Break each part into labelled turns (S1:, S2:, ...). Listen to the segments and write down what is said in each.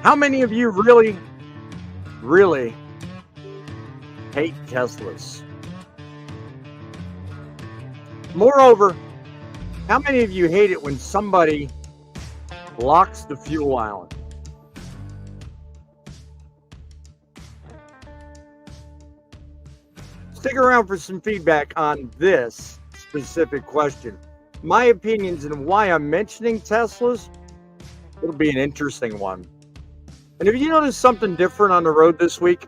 S1: How many of you really, really hate Teslas? Moreover, how many of you hate it when somebody blocks the fuel island? Stick around for some feedback on this specific question. My opinions and why I'm mentioning Teslas, it'll be an interesting one. And if you notice something different on the road this week,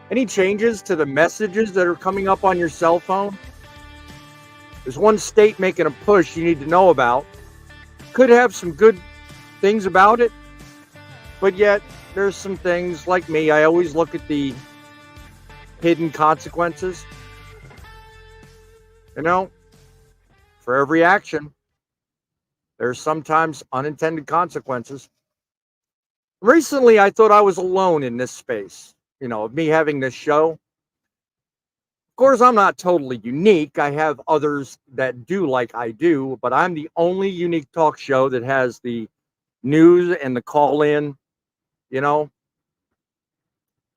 S1: any changes to the messages that are coming up on your cell phone? There's one state making a push you need to know about. Could have some good things about it, but yet there's some things like me. I always look at the hidden consequences. You know, for every action, there's sometimes unintended consequences. Recently, I thought I was alone in this space, of me having this show. Of course, I'm not totally unique. I have others that do like I do, but I'm the only unique talk show that has the news and the call in, But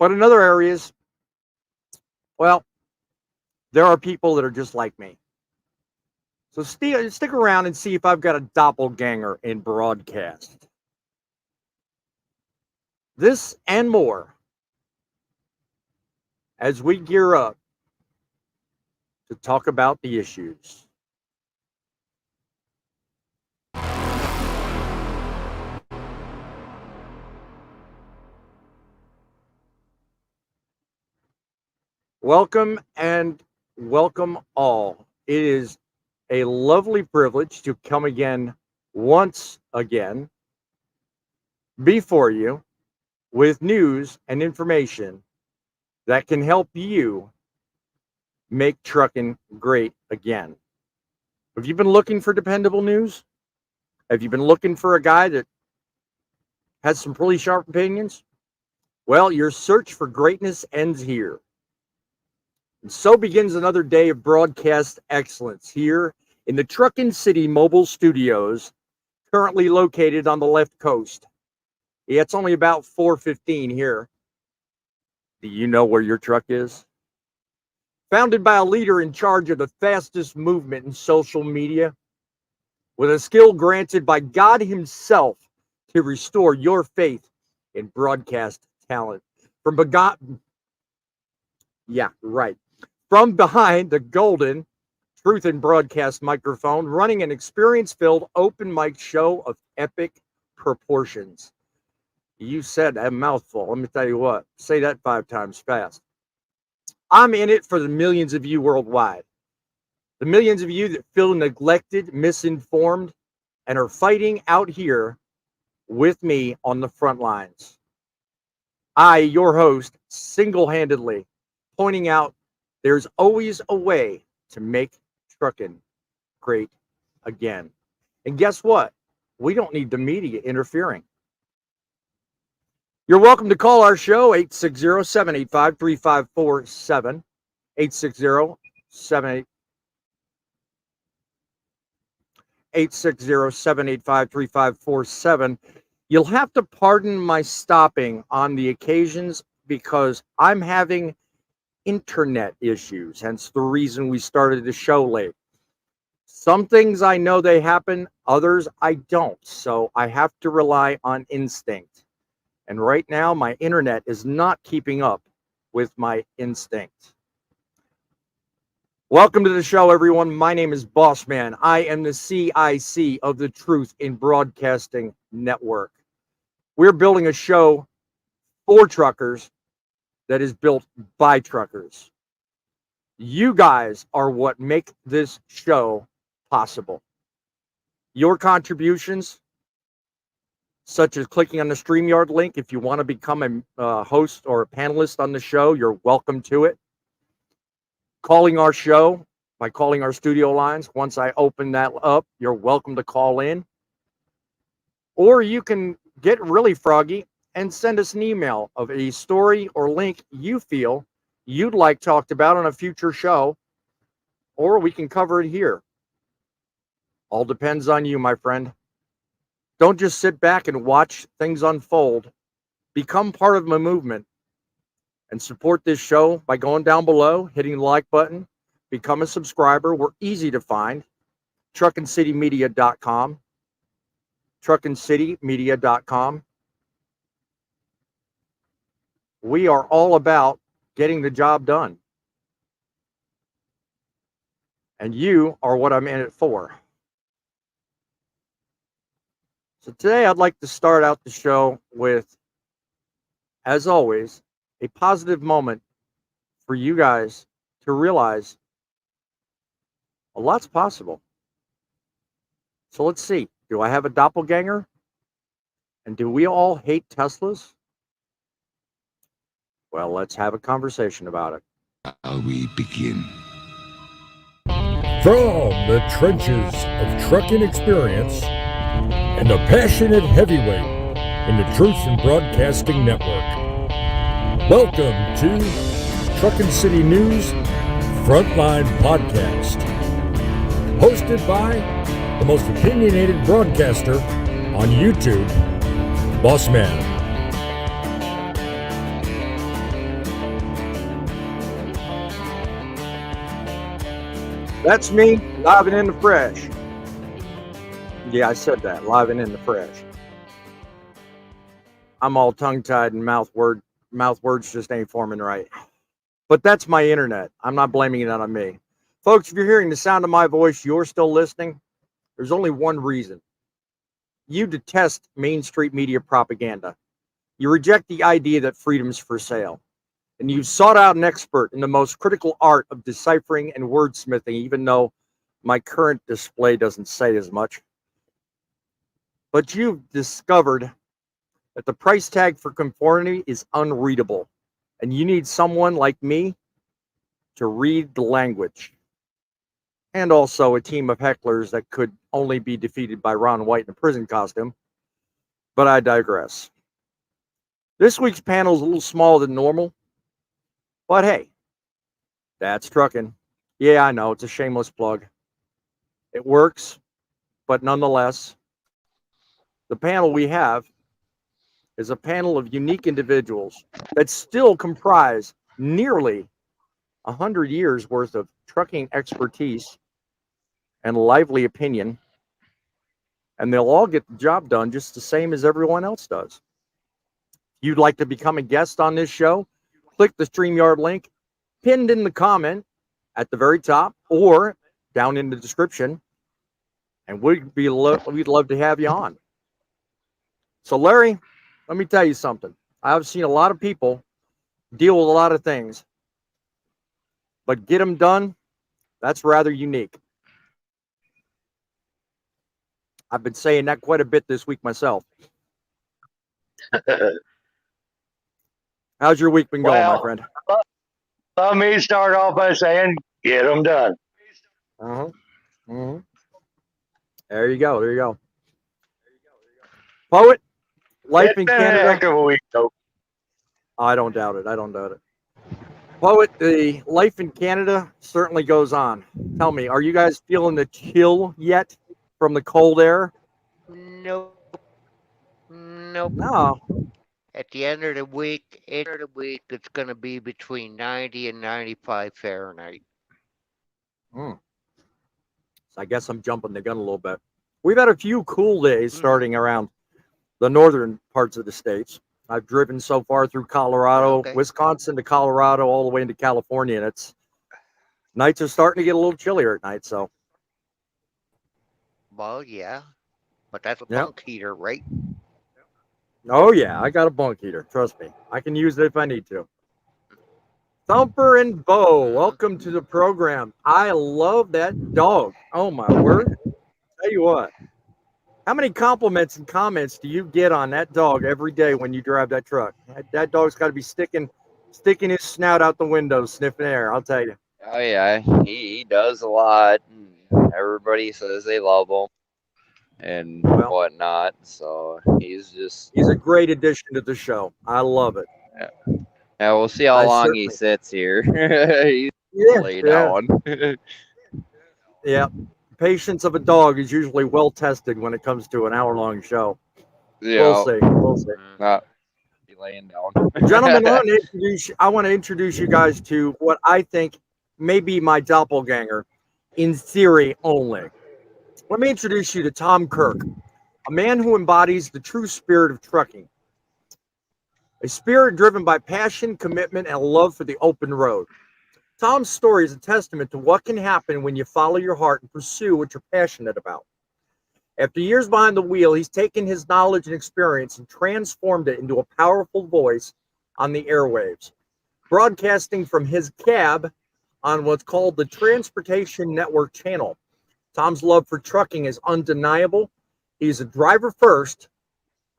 S1: in other areas, well, there are people that are just like me. So stick around and see if I've got a doppelganger in broadcast. This and more as we gear up to talk about the issues. Welcome and welcome all. It is a lovely privilege to come again, once again, before you with news and information that can help you make trucking great again. Have you been looking for dependable news? Have you been looking for a guy that has some pretty sharp opinions? Well, your search for greatness ends here. And so begins another day of broadcast excellence here in the Trucking City Mobile Studios, currently located on the left coast. Yeah, it's only about 4:15 here. Do you know where your truck is? Founded by a leader in charge of the fastest movement in social media, with a skill granted by God Himself to restore your faith in broadcast talent. From behind the golden Truth in Broadcast microphone, running an experience-filled open mic show of epic proportions. You said a mouthful. Let me tell you what. Say that 5 times fast. I'm in it for the millions of you worldwide. The millions of you that feel neglected, misinformed, and are fighting out here with me on the front lines. I, your host, single-handedly pointing out there's always a way to make trucking great again. And guess what? We don't need the media interfering. You're welcome to call our show, 860-785-3547, 860-785-3547. You'll have to pardon my stopping on the occasions because I'm having internet issues, hence the reason we started the show late. Some things I know they happen, others I don't, so I have to rely on instinct. And right now, my internet is not keeping up with my instinct. Welcome to the show, everyone. My name is Bossman. I am the CIC of the Truth in Broadcasting Network. We're building a show for truckers that is built by truckers. You guys are what make this show possible. Your contributions, such as clicking on the StreamYard link. If you want to become a host or a panelist on the show, you're welcome to it. Calling our show by calling our studio lines. Once I open that up, you're welcome to call in. Or you can get really froggy and send us an email of a story or link you feel you'd like talked about on a future show, or we can cover it here. All depends on you, my friend. Don't just sit back and watch things unfold. Become part of the movement and support this show by going down below, hitting the like button, become a subscriber. We're easy to find. truckandcitymedia.com. truckandcitymedia.com. We are all about getting the job done. And you are what I'm in it for. So today I'd like to start out the show with, as always, a positive moment for you guys to realize a lot's possible. So let's see. Do I have a doppelganger? And do we all hate Teslas? Well, let's have a conversation about it.
S2: Shall we begin?
S3: From the trenches of trucking experience and the passionate heavyweight in the Truth and Broadcasting Network, welcome to Trucking City News Frontline Podcast, hosted by the most opinionated broadcaster on YouTube, Boss Man.
S1: That's me, live and in the fresh. Yeah, I said that, live and in the fresh. I'm all tongue-tied and mouth words just ain't forming right. But that's my internet. I'm not blaming it on me. Folks, if you're hearing the sound of my voice, you're still listening, there's only one reason. You detest Main Street media propaganda. You reject the idea that freedom's for sale. And you've sought out an expert in the most critical art of deciphering and wordsmithing, even though my current display doesn't say as much. But you've discovered that the price tag for conformity is unreadable, and you need someone like me to read the language. And also a team of hecklers that could only be defeated by Ron White in a prison costume. But I digress. This week's panel is a little smaller than normal. But hey, that's trucking. Yeah, I know, it's a shameless plug. It works, but nonetheless, the panel we have is a panel of unique individuals that still comprise nearly 100 years worth of trucking expertise and lively opinion, and they'll all get the job done just the same as everyone else does. If you'd like to become a guest on this show, click the StreamYard link pinned in the comment at the very top or down in the description, and we'd love to have you on. So Larry, let me tell you something. I've seen a lot of people deal with a lot of things, but get them done, that's rather unique. I've been saying that quite a bit this week myself. How's your week been going, my friend?
S4: Let me start off by saying, get them done.
S1: There you go. Poet, life in Canada.
S4: Heck of a week, though.
S1: I don't doubt it. Poet, the life in Canada certainly goes on. Tell me, are you guys feeling the chill yet from the cold air?
S5: Nope.
S1: No.
S5: At the end of the week, it's going to be between 90 and 95 Fahrenheit.
S1: So I guess I'm jumping the gun a little bit. We've had a few cool days starting around the northern parts of the states. I've driven so far through Colorado, Wisconsin to Colorado, all the way into California, and it's nights are starting to get a little chillier at night. So,
S5: well, yeah, but that's a bunk heater, right?
S1: Oh yeah, I got a bunk heater. Trust me, I can use it if I need to. Thumper and Bo, welcome to the program. I love that dog. Oh my word! Tell you what. How many compliments and comments do you get on that dog every day when you drive that truck? That dog's got to be sticking his snout out the window, sniffing air, I'll tell you.
S6: Oh, yeah. He does a lot. Everybody says they love him and whatnot. So he's
S1: a great addition to the show. I love it.
S6: Yeah, we'll see how long he sits here. He's laid down.
S1: Yeah. patience of a dog is usually well tested when it comes to an hour-long show. We'll
S6: Yeah,
S1: see. We'll see.
S6: not be laying down.
S1: Gentlemen, I want to introduce you guys to what I think may be my doppelganger, in theory only. Let me introduce you to Tom Kirk, a man who embodies the true spirit of trucking, a spirit driven by passion, commitment, and a love for the open road. Tom's story is a testament to what can happen when you follow your heart and pursue what you're passionate about. After years behind the wheel, he's taken his knowledge and experience and transformed it into a powerful voice on the airwaves, broadcasting from his cab on what's called the Transportation Network channel. Tom's love for trucking is undeniable. He's a driver first,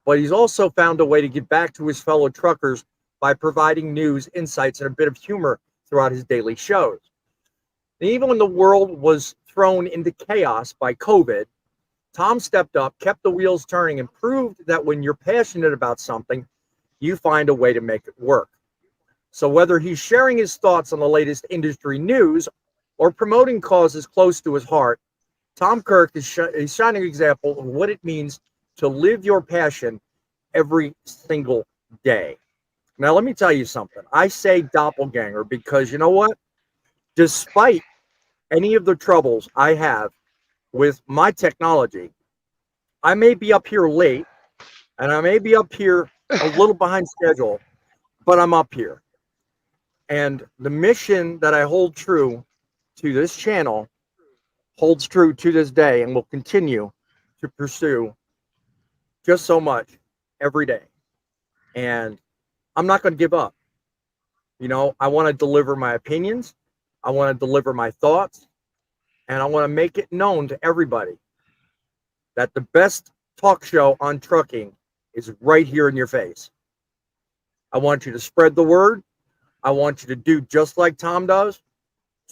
S1: but he's also found a way to give back to his fellow truckers by providing news, insights, and a bit of humor throughout his daily shows. And even when the world was thrown into chaos by COVID, Tom stepped up, kept the wheels turning, and proved that when you're passionate about something, you find a way to make it work. So whether he's sharing his thoughts on the latest industry news or promoting causes close to his heart, Tom Kirk is a shining example of what it means to live your passion every single day. Now, let me tell you something. I say doppelganger because you know what? Despite any of the troubles I have with my technology, I may be up here late and I may be up here a little behind schedule, but I'm up here. And the mission that I hold true to this channel holds true to this day and will continue to pursue just so much every day. And I'm not going to give up. You know, I want to deliver my opinions. I want to deliver my thoughts. And I want to make it known to everybody that the best talk show on trucking is right here in your face. I want you to spread the word. I want you to do just like Tom does.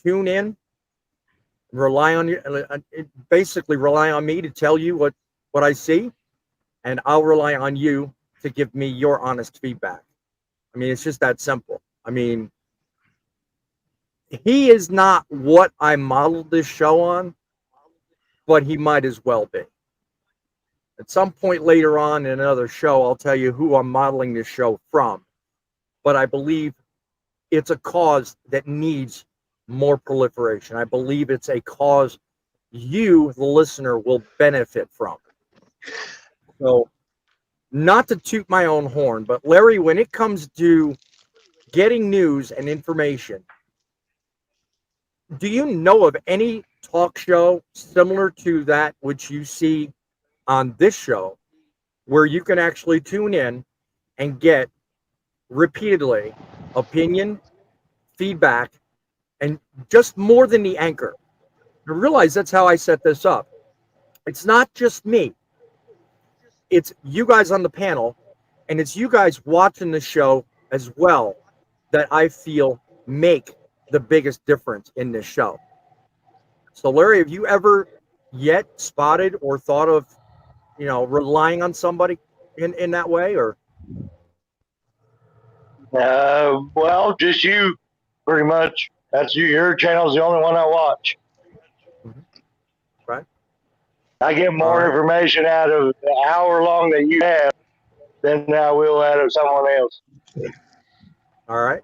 S1: Tune in. Rely on you. Basically, rely on me to tell you what I see, and I'll rely on you to give me your honest feedback. I mean, it's just that simple. I mean, he is not what I modeled this show on, but he might as well be. At some point later on in another show, I'll tell you who I'm modeling this show from. But I believe it's a cause that needs more proliferation. I believe it's a cause you, the listener, will benefit from. So, not to toot my own horn, but Larry, when it comes to getting news and information, do you know of any talk show similar to that which you see on this show where you can actually tune in and get repeatedly opinion, feedback, and just more than the anchor? I realize that's how I set this up. It's not just me. It's you guys on the panel, and it's you guys watching the show as well that I feel make the biggest difference in this show. So, Larry, have you ever yet spotted or thought of, relying on somebody in that way, or?
S4: Well, just you, pretty much. That's you. Your channel's the only one I watch.
S1: Right.
S4: I get more information out of the hour long that you have than I will out of someone else.
S1: All right.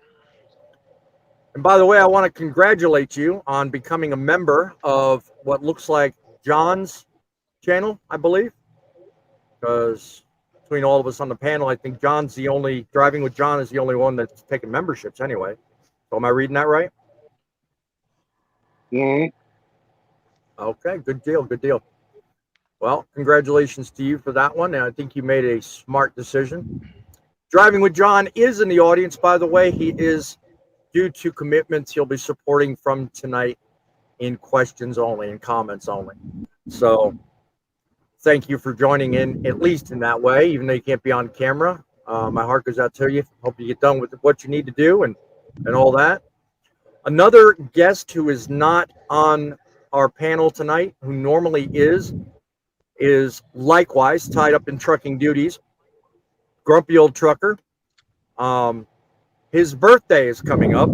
S1: And by the way, I want to congratulate you on becoming a member of what looks like John's channel, I believe. Because between all of us on the panel, I think Driving with John is the only one that's taking memberships anyway. So am I reading that right?
S4: Mm-hmm.
S1: Okay, good deal. Well, congratulations to you for that one. And I think you made a smart decision. Driving with John is in the audience, by the way. He is, due to commitments, he'll be supporting from tonight in questions only, in comments only. So thank you for joining in, at least in that way, even though you can't be on camera. My heart goes out to you. Hope you get done with what you need to do and all that. Another guest who is not on our panel tonight, who normally is likewise tied up in trucking duties. Grumpy old trucker. His birthday is coming up,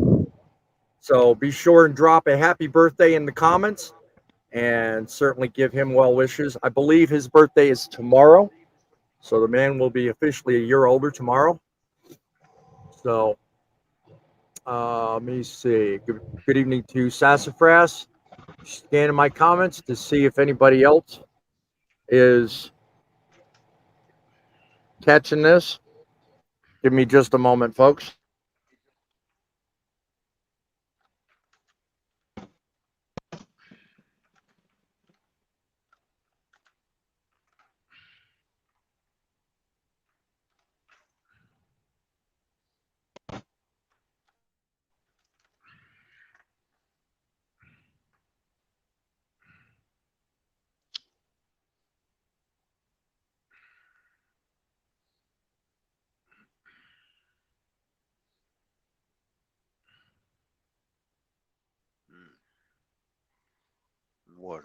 S1: so be sure and drop a happy birthday in the comments. and certainly give him well wishes. I believe his birthday is tomorrow, so the man will be officially a year older tomorrow. So let me see. Good evening to Sassafras. Scanning my comments to see if anybody else is catching this. Give me just a moment, folks.
S5: What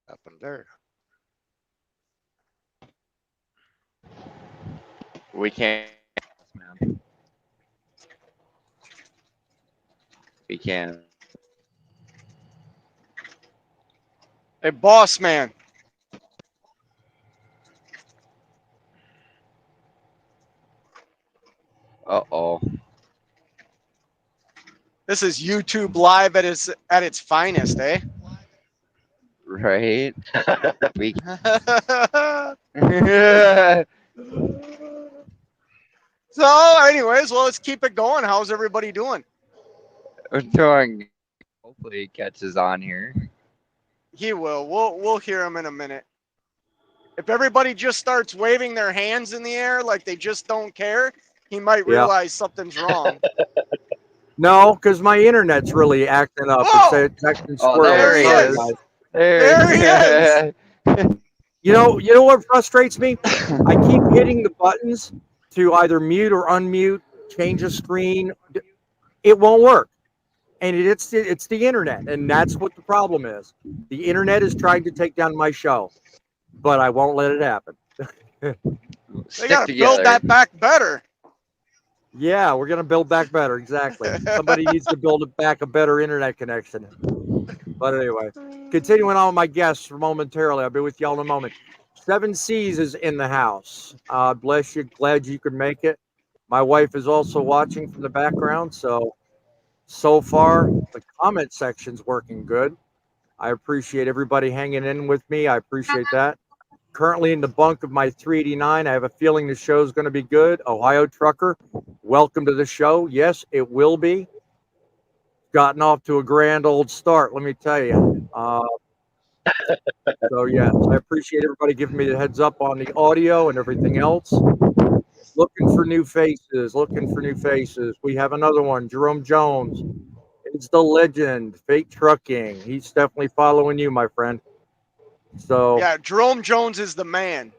S5: happened there?
S6: We can't, man. We can't.
S7: Hey, boss man.
S6: Uh-oh.
S7: This is YouTube live at its finest, eh?
S6: Right? We
S7: So, anyways, well, let's keep it going. How's everybody doing?
S6: We're doing. Hopefully, he catches on here.
S7: He will. We'll hear him in a minute. If everybody just starts waving their hands in the air like they just don't care, he might
S1: Yeah.
S7: realize something's wrong.
S1: No, because my internet's really acting up.
S7: Whoa!
S1: It's acting
S6: Oh,
S1: squirrely.
S6: there he
S1: Sorry,
S6: is.
S1: guys.
S7: There he is.
S1: You know what frustrates me? I keep hitting the buttons to either mute or unmute, change a screen. It won't work, and it's the internet, and that's what the problem is. The internet is trying to take down my show, but I won't let it happen.
S7: They
S6: Stick
S7: gotta
S6: together.
S7: build that back better.
S1: Yeah, we're gonna build back better. Exactly. Somebody needs to build back a better internet connection. But anyway, continuing on with my guests momentarily. I'll be with y'all in a moment. Seven Seas is in the house. Bless you. Glad you could make it. My wife is also watching from the background. So far, the comment section's working good. I appreciate everybody hanging in with me. I appreciate that. Currently in the bunk of my 389. I have a feeling the show's going to be good. Ohio Trucker, welcome to the show. Yes, it will be. Gotten off to a grand old start, let me tell you. So yes, I appreciate everybody giving me the heads up on the audio and everything else. Looking for new faces. Looking for new faces. We have another one, Jerome Jones. It's the legend, Fate Trucking. He's definitely following you, my friend. So
S7: Yeah, Jerome Jones is the man.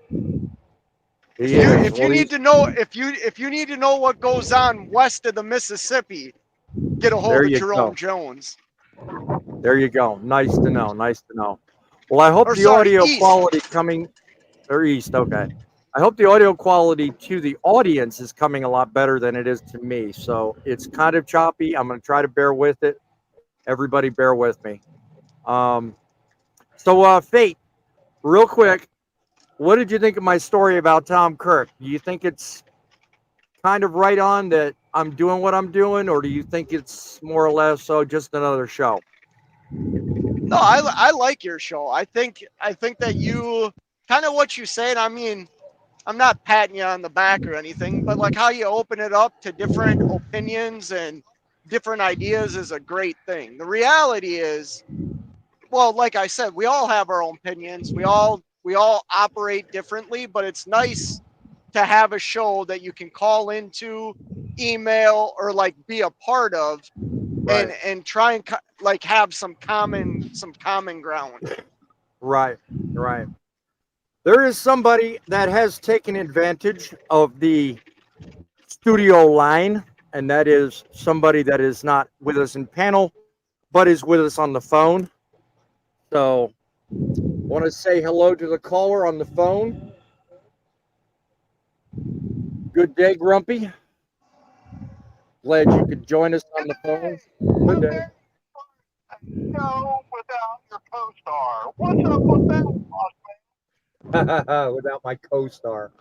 S1: he is.
S7: If you need to know if you need to know what goes on west of the Mississippi, get a hold
S1: There
S7: of
S1: you
S7: Jerome
S1: go.
S7: Jones.
S1: There you go. Nice to know. Nice to know. Well, I hope
S7: Or
S1: the
S7: sorry,
S1: audio
S7: east.
S1: quality coming or east. Okay. I hope the audio quality to the audience is coming a lot better than it is to me. So it's kind of choppy. I'm going to try to bear with it. Everybody, bear with me. Fate, real quick, what did you think of my story about Tom Kirk? Do you think it's kind of right on that I'm doing what I'm doing, or do you think it's more or less just another show?
S7: No, I like your show. I think that you kind of what you said. I mean, I'm not patting you on the back or anything, but like how you open it up to different opinions and different ideas is a great thing. The reality is, well, like I said, we all have our own opinions. We all operate differently, but it's nice to have a show that you can call into, email, or like be a part of,
S1: Right.
S7: and try and like have some common ground.
S1: Right. Right. There is somebody that has taken advantage of the studio line, and that is somebody that is not with us in panel, but is with us on the phone. So, want to say hello to the caller on the phone. Good day, Grumpy. Glad you could join us on the phone. Good day.
S4: co-star. What's up with that?
S1: Without my co-star.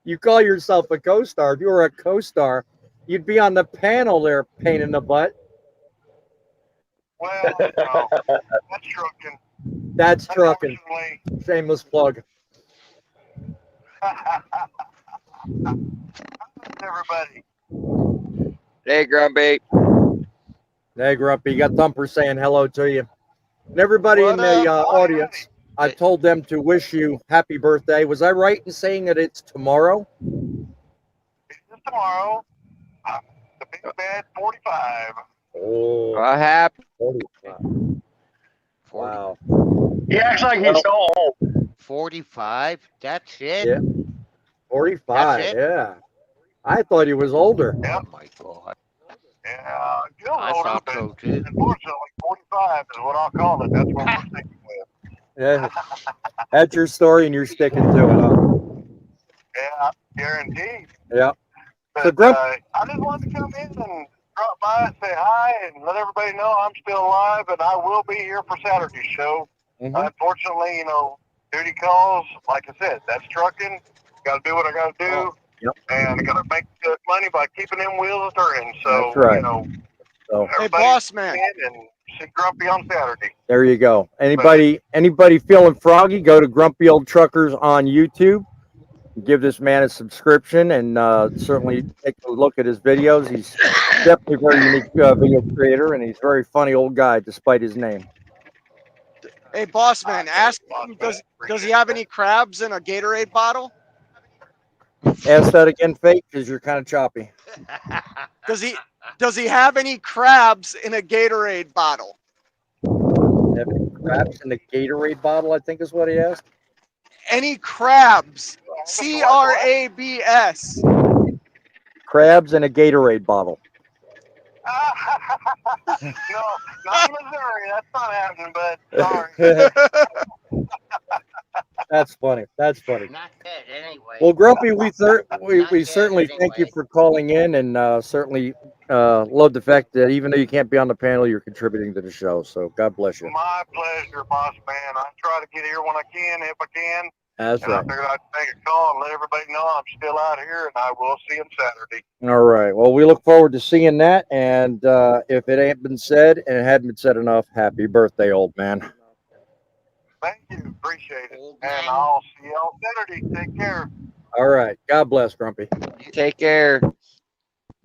S1: You call yourself a co-star. If you were a co-star, you'd be on the panel there, pain in the butt.
S4: Well, no, that's trucking.
S1: That's trucking.
S4: Unfortunately,
S1: Shameless plug.
S4: everybody.
S6: Hey, Grumpy.
S1: Hey, Grumpy, you got Thumper saying hello to you. And everybody
S7: What
S1: in the
S7: up?
S1: audience, I told them to wish you happy birthday. Was I right in saying that it's tomorrow?
S4: It's just tomorrow. The big bad 45.
S1: Oh,
S6: Happy
S1: 45.
S5: 40,
S1: Wow.
S4: He acts like he's so old.
S5: 45. That's it.
S1: Yeah. 45.
S5: That's it?
S1: Yeah. I thought he was older.
S5: Oh my God.
S4: Yeah, feels
S5: I
S4: older,
S5: thought
S4: but
S5: so too.
S4: unfortunately, 45 is what I'll call it. That's what we're sticking with.
S1: Yeah. That's your story and you're sticking to it, huh?
S4: Yeah, guaranteed.
S1: Yeah.
S4: But
S1: So, Grump,
S4: I just wanted to come in and drop by, say hi, and let everybody know I'm still alive, and I will be here for Saturday's show. Unfortunately, duty calls, like I said, that's trucking. Got to do what I got to do.
S1: Oh, yep.
S4: And I got to make good money by keeping them wheels turning. So,
S1: That's right. So,
S7: Hey,
S4: everybody
S7: boss man.
S4: in and see Grumpy on Saturday.
S1: there you go. Anybody feeling froggy, go to Grumpy Old Truckers on YouTube. Give this man a subscription and certainly take a look at his videos. He's definitely a very unique video creator, and he's a very funny old guy despite his name.
S7: Hey, boss man. Ask him, does he have any crabs in a Gatorade bottle?
S1: Ask that again, Fate, because you're kind of choppy.
S7: Does he have any crabs in a Gatorade bottle?
S1: Have any crabs in the Gatorade bottle, I think is what he asked.
S7: Any crabs? CRABS.
S1: Crabs in a Gatorade bottle.
S4: No, not in Missouri. That's not happening, but sorry.
S1: That's funny. That's funny.
S5: Not yet, anyway.
S1: Well, Grumpy, we certainly
S5: yet,
S1: thank you
S5: anyway.
S1: for calling in, and certainly love the fact that even though you can't be on the panel, you're contributing to the show. So God bless you.
S4: My pleasure, boss man. I try to get here when I can, if I can.
S1: That's
S4: And I
S1: right.
S4: figured I'd make a call and let everybody know I'm still out here, and I will see them Saturday.
S1: All right. Well, we look forward to seeing that. And if it ain't been said and it hadn't been said enough, happy birthday, old man.
S4: Thank you. Appreciate it.
S5: Old
S4: And
S5: man.
S4: I'll see you on Saturday. Take care.
S1: All right. God bless, Grumpy.
S6: Take care.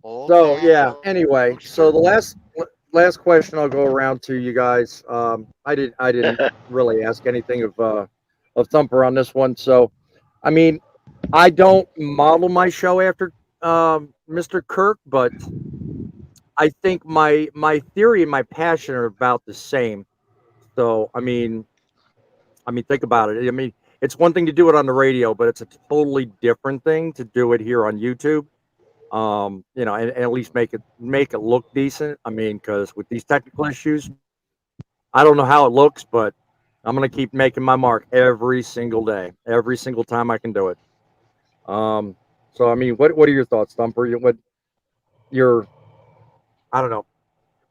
S5: Old
S1: So
S5: man,
S1: yeah.
S5: old
S1: Anyway,
S5: youngster.
S1: so the last question I'll go around to you guys. I didn't really ask anything of Thumper on this one. So, I mean, I don't model my show after Mr. Kirk, but I think my theory and my passion are about the same. So, I mean, think about it. I mean, it's one thing to do it on the radio, but it's a totally different thing to do it here on YouTube. And at least make it look decent. I mean, because with these technical issues, I don't know how it looks, but I'm gonna keep making my mark every single day, every single time I can do it. So I mean, what are your thoughts, Thumper? What your I don't know.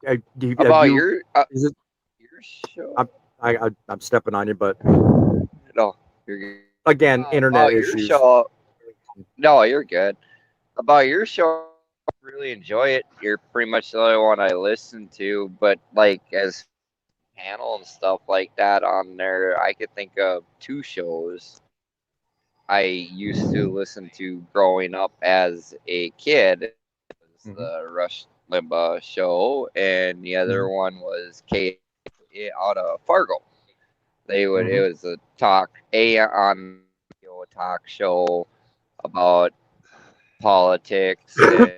S1: Have
S6: About
S1: you?
S6: your
S1: Is it?
S6: show?
S1: I'm stepping on you, but
S6: No, you're good.
S1: again, internet
S6: About your
S1: issues.
S6: show. No, you're good. About your show, I really enjoy it. You're pretty much the only one I listen to, but like as panel and stuff like that on there, I could think of two shows I used to listen to growing up as a kid. It was the Rush Limbaugh show, and the other one was K out of Fargo. It was a talk show about politics and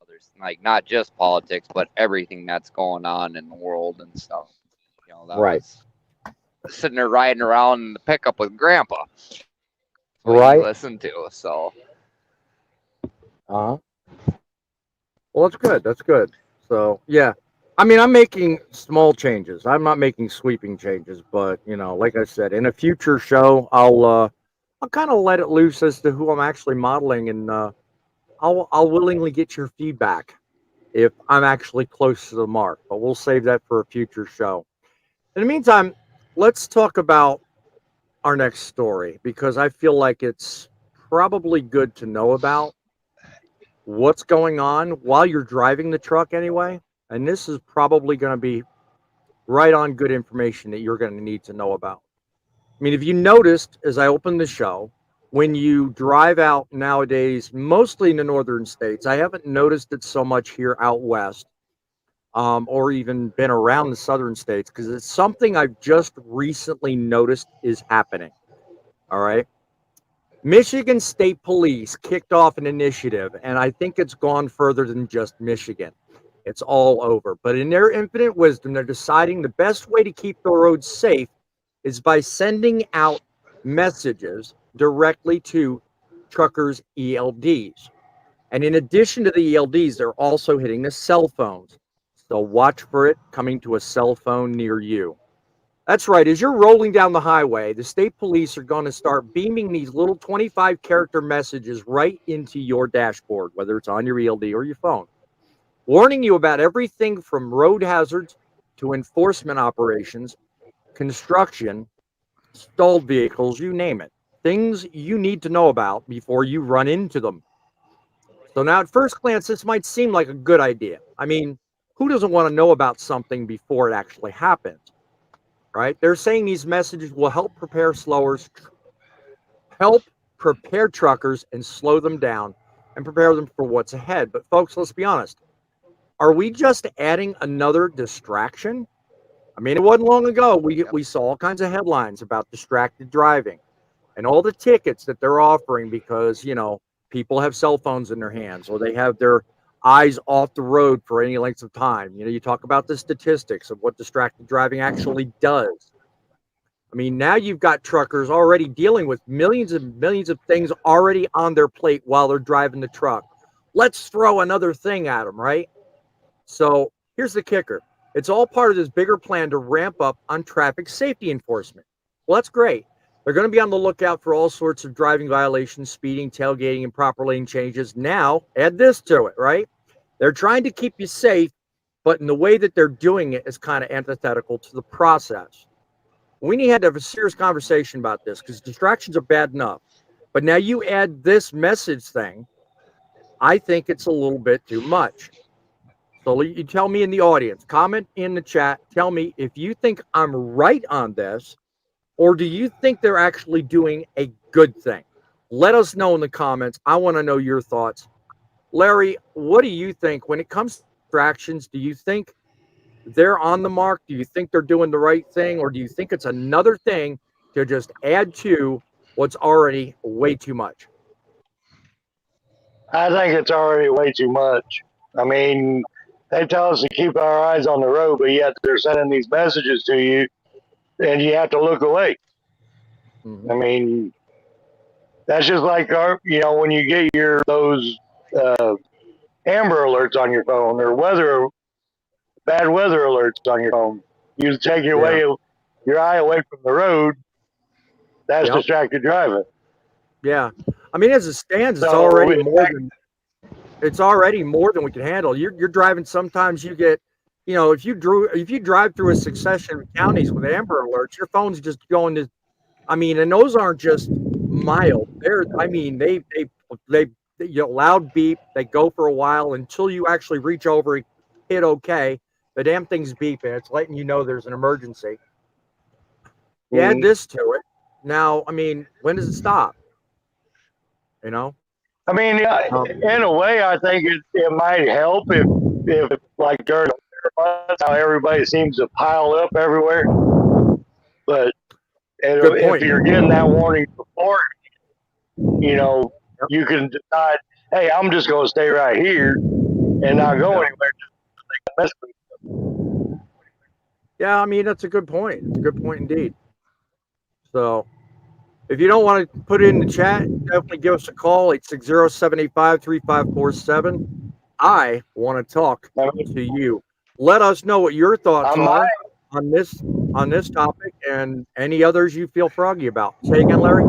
S6: others, like not just politics, but everything that's going on in the world and stuff. That
S1: Right.
S6: was sitting there riding around in the pickup with Grandpa. What
S1: Right.
S6: he listened to. So.
S1: Well, that's good. That's good. So yeah, I mean, I'm making small changes. I'm not making sweeping changes, but like I said, in a future show, I'll kind of let it loose as to who I'm actually modeling, and I'll willingly get your feedback if I'm actually close to the mark. But we'll save that for a future show. In the meantime, let's talk about our next story because I feel like it's probably good to know about what's going on while you're driving the truck anyway. And this is probably going to be right on good information that you're going to need to know about. I mean, if you noticed as I opened the show, when you drive out nowadays, mostly in the northern states, I haven't noticed it so much here out west, or even been around the southern states because it's something I've just recently noticed is happening. All right. Michigan State Police kicked off an initiative, and I think it's gone further than just Michigan. It's all over. But in their infinite wisdom, they're deciding the best way to keep the roads safe is by sending out messages directly to truckers' ELDs. And in addition to the ELDs, they're also hitting the cell phones. So watch for it coming to a cell phone near you. That's right. As you're rolling down the highway, the state police are going to start beaming these little 25 character messages right into your dashboard, whether it's on your ELD or your phone, warning you about everything from road hazards to enforcement operations, construction, stalled vehicles, you name it. Things you need to know about before you run into them. So now at first glance, this might seem like a good idea. I mean, who doesn't want to know about something before it actually happens, right? They're saying these messages will help prepare truckers and slow them down and prepare them for what's ahead. But folks, let's be honest. Are we just adding another distraction? I mean, it wasn't long ago we saw all kinds of headlines about distracted driving and all the tickets that they're offering because, people have cell phones in their hands or they have their eyes off the road for any length of time. You talk about the statistics of what distracted driving actually does. I mean, now you've got truckers already dealing with millions and millions of things already on their plate while they're driving the truck. Let's throw another thing at them, right? So here's the kicker. It's all part of this bigger plan to ramp up on traffic safety enforcement. Well, that's great. They're going to be on the lookout for all sorts of driving violations, speeding, tailgating, and proper lane changes. Now, add this to it, right? They're trying to keep you safe, but in the way that they're doing it is kind of antithetical to the process. We need to have a serious conversation about this because distractions are bad enough. But now you add this message thing, I think it's a little bit too much. So you tell me in the audience, comment in the chat, tell me if you think I'm right on this, or do you think they're actually doing a good thing? Let us know in the comments. I want to know your thoughts. Larry, what do you think when it comes to distractions? Do you think they're on the mark? Do you think they're doing the right thing? Or do you think it's another thing to just add to what's already way too much?
S8: I think it's already way too much. I mean, they tell us to keep our eyes on the road, but yet they're sending these messages to you, and you have to look away.
S1: Mm-hmm.
S8: I mean, that's just like when you get those Amber Alerts on your phone or bad weather alerts on your phone. You take your eye away from the road. That's distracted driving.
S1: Yeah, I mean, as it stands, it's
S8: So
S1: already more than we can handle. You're driving. Sometimes you get, if you drive through a succession of counties with Amber Alerts, your phone's just going to. I mean, and those aren't just mild. I mean, they loud beep. They go for a while until you actually reach over and hit OK. The damn thing's beeping. It's letting you know there's an emergency. You add this to it. Now, I mean, when does it stop?
S8: I mean, in a way, I think it might help if like during the months, how everybody seems to pile up everywhere. But if you're getting that warning before, you can decide, hey, I'm just going to stay right here and not go anywhere.
S1: Yeah, I mean, that's a good point. It's a good point indeed. So if you don't want to put it in the chat, definitely give us a call, 860-785-3547. I want to talk to you. Let us know what your thoughts are on this topic and any others you feel froggy about. Say again, Larry.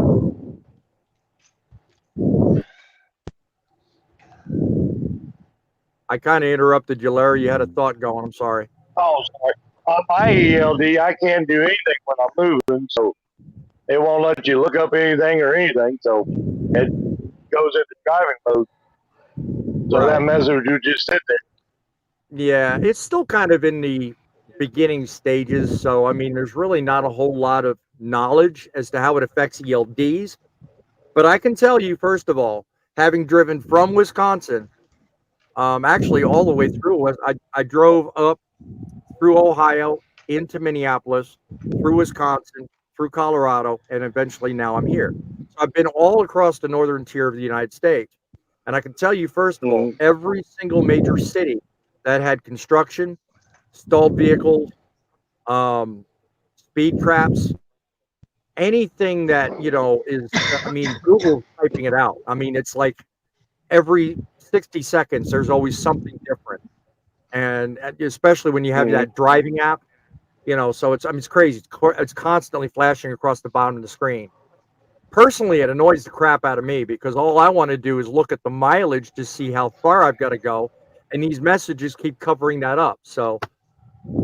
S1: I kind of interrupted you, Larry. You had a thought going. I'm sorry.
S8: Oh, sorry. on my ELD, I can't do anything when I'm moving, so it won't let you look up anything or anything. So it goes into driving mode. So that
S1: Right.
S8: message would just sit there.
S1: Yeah, it's still kind of in the beginning stages. So, I mean, there's really not a whole lot of knowledge as to how it affects ELDs. But I can tell you, first of all, having driven from Wisconsin, actually all the way through, I drove up through Ohio into Minneapolis, through Wisconsin, through Colorado, and eventually now I'm here. So I've been all across the northern tier of the United States. And I can tell you, first of all,
S8: Mm-hmm.
S1: every single major city that had construction, stalled vehicles, um, speed traps, anything that, is, I mean, Google's typing it out. I mean, it's like every 60 seconds, there's always something different. And especially when you have
S8: Mm-hmm.
S1: that driving app, so it's, I mean, it's crazy. It's constantly flashing across the bottom of the screen. Personally, it annoys the crap out of me because all I want to do is look at the mileage to see how far I've got to go. And these messages keep covering that up. So,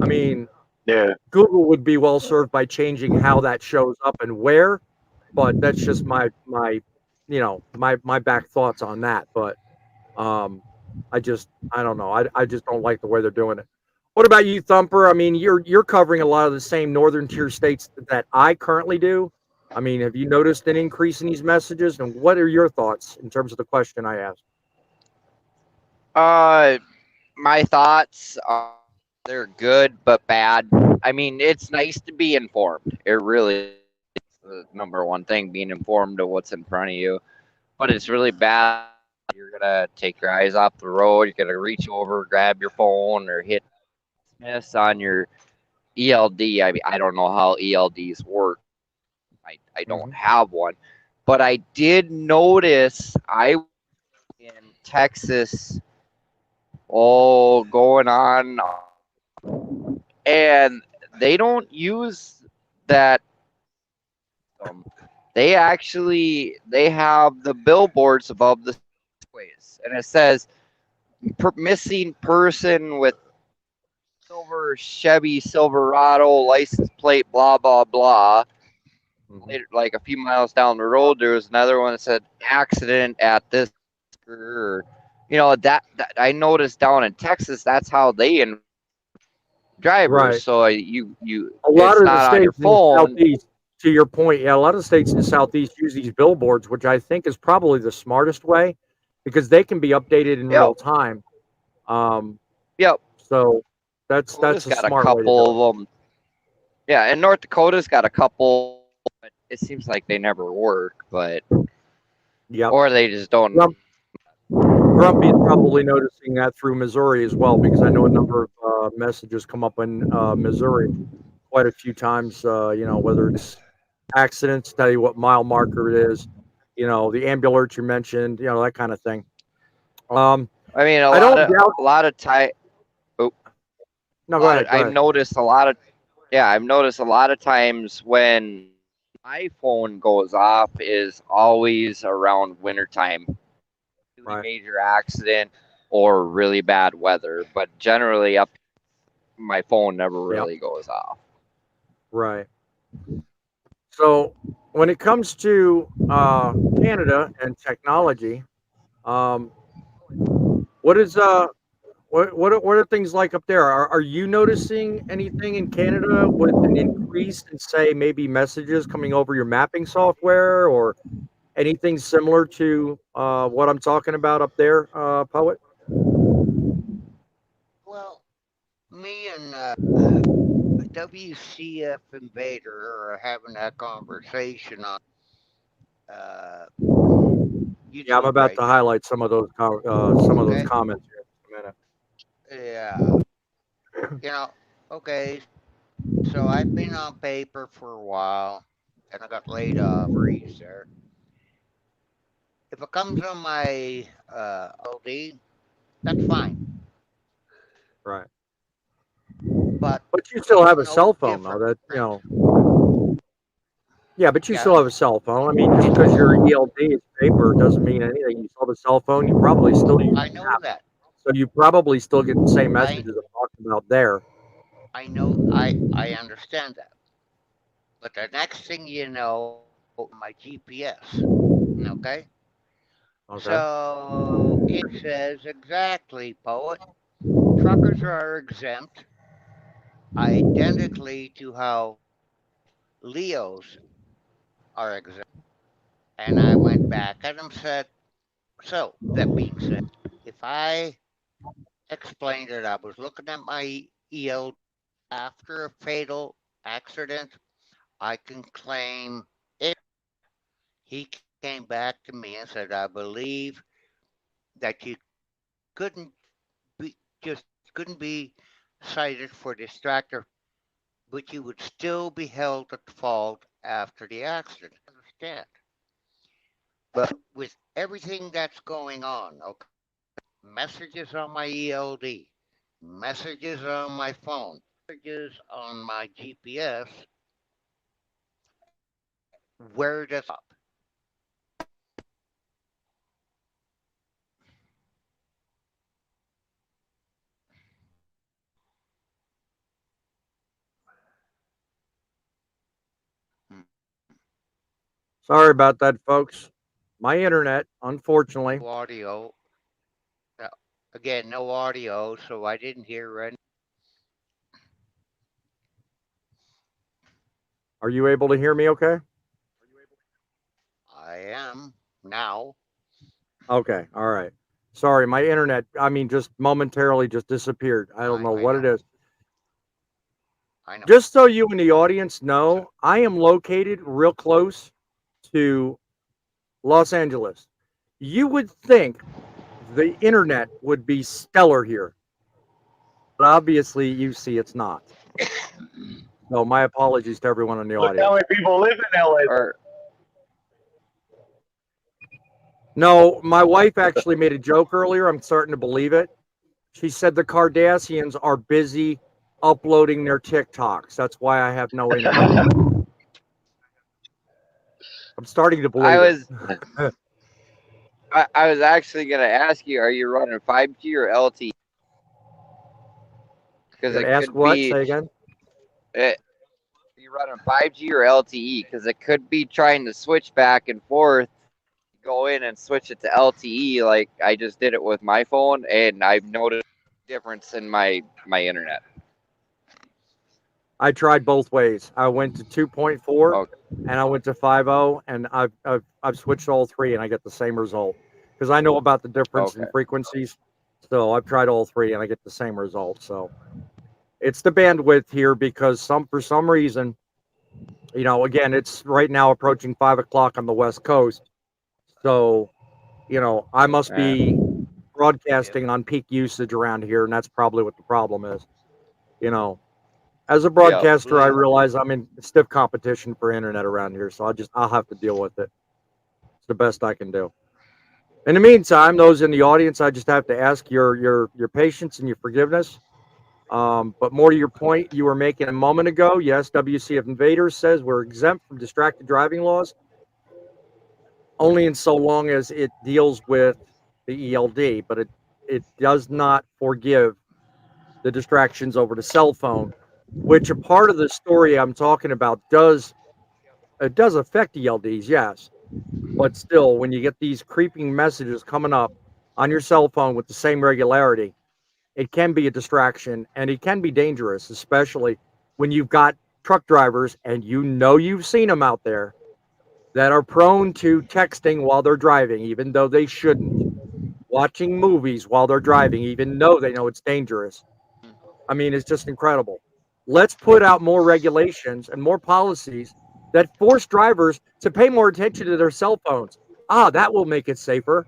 S1: I mean,
S8: Yeah.
S1: Google would be well served by changing how that shows up and where, but that's just my back thoughts on that. But um, I don't know. I just don't like the way they're doing it. What about you, Thumper? I mean, you're covering a lot of the same northern tier states that I currently do. I mean, have you noticed an increase in these messages? And what are your thoughts in terms of the question I asked?
S6: Uh, my thoughts are they're good but bad. I mean, it's nice to be informed. It really is the number one thing, being informed of what's in front of you. But it's really bad. You're gonna take your eyes off the road. You're gonna reach over, grab your phone, or hit miss on your ELD. I mean, I don't know how ELDs work. I don't
S1: Hmm.
S6: have one, but I did notice I was in Texas. Oh, going on, and they don't use that. Um, they have the billboards above the ways, and it says missing person with silver Chevy Silverado license plate, blah blah blah.
S1: Hmm.
S6: Later, like a few miles down the road, there was another one that said accident at this, or that I noticed down in Texas. That's how they drivers.
S1: Right.
S6: So you
S1: A lot
S6: it's
S1: of the
S6: not on your
S1: states in the
S6: phone.
S1: southeast, to your point, yeah, a lot of the states in the southeast use these billboards, which I think is probably the smartest way because they can be updated in
S6: Yep,
S1: real time. Um,
S6: yep.
S1: so that's
S6: Dakota's
S1: a
S6: got a
S1: smart way to do it.
S6: couple of them. Yeah, and North Dakota's got a couple, but it seems like they never work. But
S1: Yep.
S6: or they just don't.
S1: Grump, Grumpy is probably noticing that through Missouri as well because I know a number of messages come up in Missouri quite a few times. Whether it's accidents, tell you what mile marker it is, the ambulance you mentioned, that kind of thing. Um,
S6: I mean,
S1: I don't doubt.
S6: a lot of time. Oh,
S1: No,
S6: a
S1: go
S6: lot of
S1: ahead. Go
S6: I've
S1: ahead.
S6: noticed a lot of yeah. I've noticed a lot of times when my phone goes off is always around wintertime. Really
S1: Right.
S6: major accident or really bad weather, but generally up my phone never
S1: Yep.
S6: really goes off.
S1: Right. So when it comes to Canada and technology, um, what is what are things like up there? Are you noticing anything in Canada with an increase in, say, maybe messages coming over your mapping software or anything similar to what I'm talking about up there, Poet?
S5: Well, me and WCF Invader are having that conversation on uh,
S1: Yeah, I'm
S5: YouTube
S1: about
S5: right
S1: to
S5: now.
S1: highlight some of those
S5: Okay.
S1: comments here in a minute.
S5: Yeah. You know. Okay. So I've been on paper for a while, and I got laid off for Easter. If it comes on my LD, that's fine.
S1: Right.
S5: But
S1: But you still
S5: it's
S1: have a
S5: no
S1: cell phone, though.
S5: different.
S1: Yeah, but you
S5: Yeah.
S1: still have a cell phone. I mean, just because your ELD is paper doesn't mean anything. You still have a cell phone. You probably still use
S5: I
S1: the
S5: know
S1: app,
S5: that.
S1: so you probably still get the same
S5: I
S1: messages I'm talking about there.
S5: I know I understand that. But the next thing you know, my GPS. Okay?
S1: Okay.
S5: So it says exactly, poet. Truckers are exempt identically to how Leos are exempt. And I went back at him said, so that being said, if I explained that I was looking at my ELD after a fatal accident, I can claim it. He came back to me and said, I believe that you couldn't be just couldn't be cited for distractor, but you would still be held at fault after the accident. I understand. But with everything that's going on, okay, messages on my ELD, messages on my phone, messages on my GPS, where does it stop?
S1: Sorry about that, folks. My internet, unfortunately.
S5: No audio. No, again, no audio, so I didn't hear any.
S1: Are you able to hear me okay?
S5: I am now.
S1: Okay. All right. Sorry, my internet, I mean, just momentarily just disappeared. I don't know
S5: I
S1: what it
S5: know.
S1: is.
S5: I know.
S1: Just so you in the audience know, I am located real close to Los Angeles. You would think the internet would be stellar here, but obviously you see it's not. So my apologies to everyone in the
S8: Look how
S1: audience.
S8: many people live in LA.
S6: Or
S1: No, my wife actually made a joke earlier. I'm starting to believe it. She said the Kardashians are busy uploading their TikToks. That's why I have no internet. I'm starting to
S6: I
S1: believe it.
S6: was I was actually gonna ask you, are you running 5G or LTE? Because
S1: Gonna
S6: it
S1: ask
S6: could
S1: what?
S6: be
S1: Say again.
S6: it, you running 5G or LTE, because it could be trying to switch back and forth, go in and switch it to LTE like I just did it with my phone, and I've noticed a difference in my internet.
S1: I tried both ways. I went to 2.4
S6: Okay,
S1: and I went to 5.0, and I've switched all three and I get the same result because I know about the difference in
S6: okay,
S1: frequencies. So I've tried all three and I get the same result. So it's the bandwidth here because for some reason, again, it's right now approaching 5 o'clock on the West Coast. So, I must
S6: uh,
S1: be
S5: Yep.
S1: broadcasting on peak usage around here, and that's probably what the problem is. You know, as a
S6: yeah,
S1: broadcaster, I
S5: Probably.
S1: realize I'm in stiff competition for internet around here, so I'll have to deal with it. It's the best I can do. In the meantime, those in the audience, I just have to ask your patience and your forgiveness. But more to your point you were making a moment ago, yes, WCF Invaders says we're exempt from distracted driving laws only in so long as it deals with the ELD, but it does not forgive the distractions over the cell phone, which a part of the story I'm talking about does affect ELDs, yes, but still, when you get these creeping messages coming up on your cell phone with the same regularity, it can be a distraction and it can be dangerous, especially when you've got truck drivers and you've seen them out there that are prone to texting while they're driving, even though they shouldn't, watching movies while they're driving, even though they know it's dangerous. I mean, it's just incredible. Let's put out more regulations and more policies that force drivers to pay more attention to their cell phones. That will make it safer.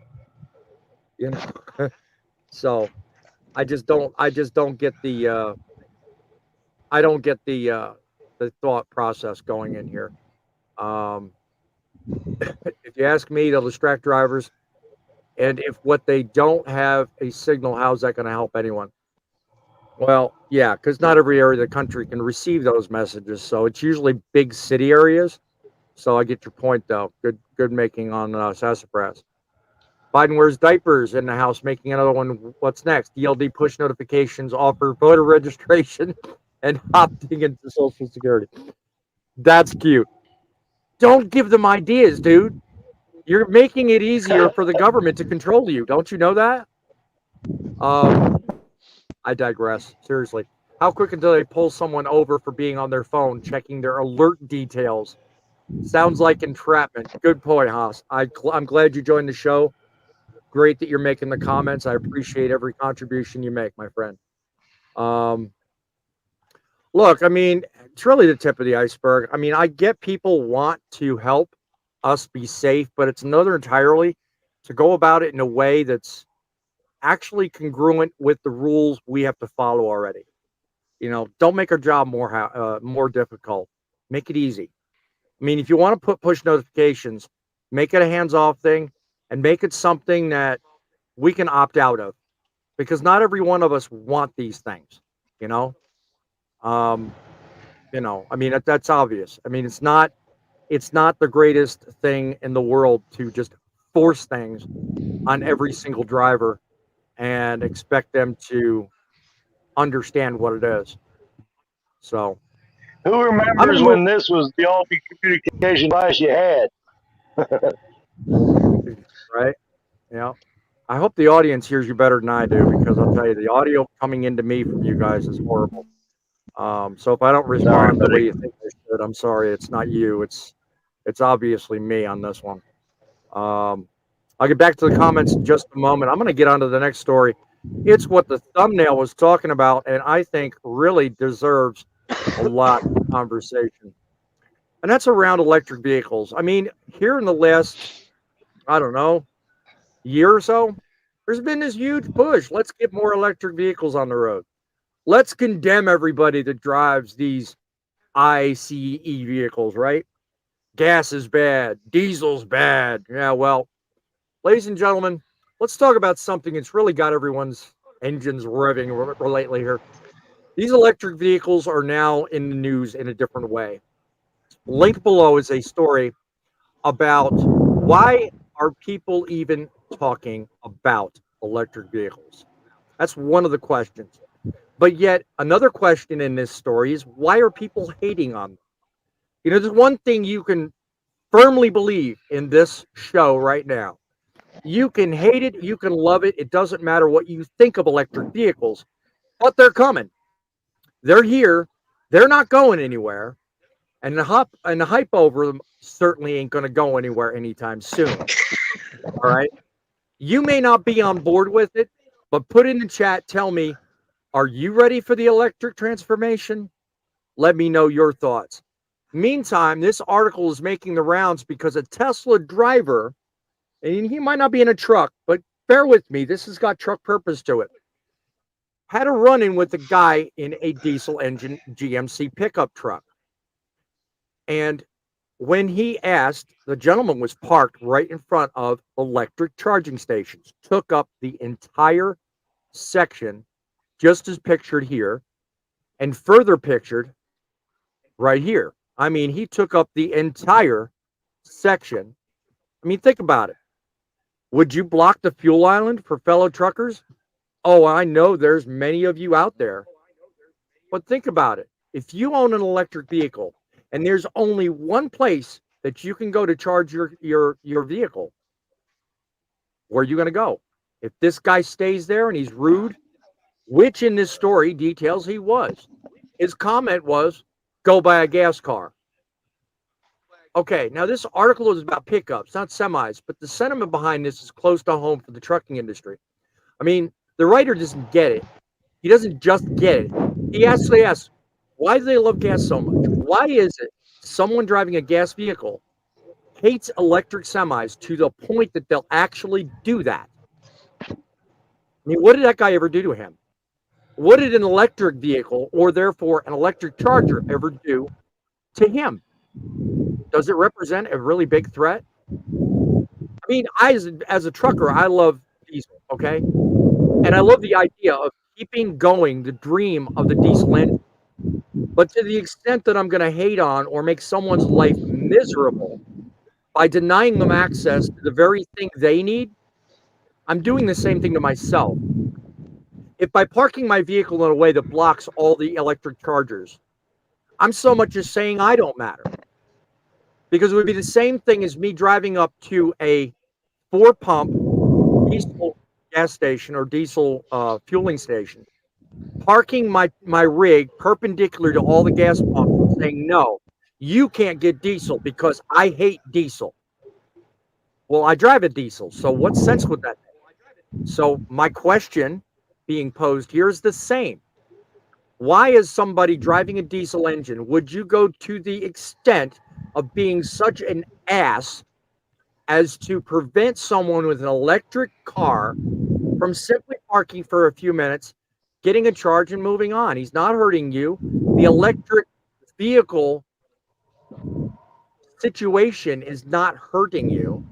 S1: You know. So I just don't get the thought process going in here. Um, if you ask me, they'll distract drivers. And if what they don't have a signal, how's that going to help anyone? Well, yeah, because not every area of the country can receive those messages. So it's usually big city areas. So I get your point, though. Good making on Sassafras. Biden wears diapers in the House, making another one. What's next? ELD push notifications offer voter registration and opting into Social Security. That's cute. Don't give them ideas, dude. You're making it easier for the government to control you. Don't you know that? Um, I digress. Seriously. How quick until they pull someone over for being on their phone, checking their alert details? Sounds like entrapment. Good point, Haas. I'm glad you joined the show. Great that you're making the comments. I appreciate every contribution you make, my friend. Um, Look, I mean, it's really the tip of the iceberg. I mean, I get people want to help us be safe, but it's another entirely to go about it in a way that's actually congruent with the rules we have to follow already. Don't make our job more difficult. Make it easy. I mean, if you want to put push notifications, make it a hands-off thing and make it something that we can opt out of because not every one of us want these things, you know? Um, I mean that's obvious. I mean, it's not the greatest thing in the world to just force things on every single driver and expect them to understand what it is. So,
S8: Who
S1: I'm going
S8: remembers
S1: to move
S8: when this was the only communication device you had?
S1: right. Yeah. I hope the audience hears you better than I do because I'll tell you the audio coming into me from you guys is horrible. So if I don't
S8: Sorry,
S1: respond the way
S8: buddy.
S1: you think I should, I'm sorry. It's not you. It's obviously me on this one. Um, I'll get back to the comments in just a moment. I'm going to get on to the next story. It's what the thumbnail was talking about, and I think really deserves a lot of conversation. And that's around electric vehicles. I mean, here in the last, I don't know, year or so, there's been this huge push. Let's get more electric vehicles on the road. Let's condemn everybody that drives these ICE vehicles, right? Gas is bad, diesel's bad. Yeah, well, ladies and gentlemen, let's talk about something that's really got everyone's engines revving lately here. These electric vehicles are now in the news in a different way. Linked below is a story about why are people even talking about electric vehicles? That's one of the questions. But yet, another question in this story is why are people hating on them? There's one thing you can firmly believe in this show right now. You can hate it, you can love it. It doesn't matter what you think of electric vehicles, but they're coming. They're here. They're not going anywhere. And the hype over them certainly ain't going to go anywhere anytime soon. All right. You may not be on board with it, but put in the chat, tell me, are you ready for the electric transformation? Let me know your thoughts. Meantime, this article is making the rounds because a Tesla driver, and he might not be in a truck, but bear with me, this has got truck purpose to it, had a run in with a guy in a diesel engine GMC pickup truck. And when he asked, the gentleman was parked right in front of electric charging stations, took up the entire section, just as pictured here, and further pictured right here. I mean, he took up the entire section. I mean, think about it. Would you block the fuel island for fellow truckers? Oh, I know there's many of you out there. But think about it. If you own an electric vehicle and there's only one place that you can go to charge your vehicle, where are you going to go? If this guy stays there and he's rude, which in this story details he was, his comment was, go buy a gas car. Okay, now this article is about pickups, not semis, but the sentiment behind this is close to home for the trucking industry. I mean, the writer doesn't get it. He doesn't just get it. He actually asks, why do they love gas so much? Why is it someone driving a gas vehicle hates electric semis to the point that they'll actually do that? I mean, what did that guy ever do to him? What did an electric vehicle, or therefore an electric charger, ever do to him? Does it represent a really big threat? I mean, as a trucker, I love diesel, okay? And I love the idea of keeping going the dream of the diesel engine. But to the extent that I'm going to hate on or make someone's life miserable by denying them access to the very thing they need, I'm doing the same thing to myself. if by parking my vehicle in a way that blocks all the electric chargers, I'm so much as saying I don't matter. Because it would be the same thing as me driving up to a 4-pump diesel gas station or diesel fueling station, parking my rig perpendicular to all the gas pumps and saying, no, you can't get diesel because I hate diesel. Well, I drive a diesel, so what sense would that make? So my question being posed here is the same. Why is somebody driving a diesel engine, would you go to the extent of being such an ass as to prevent someone with an electric car from simply parking for a few minutes, getting a charge, and moving on? He's not hurting you. The electric vehicle situation is not hurting you.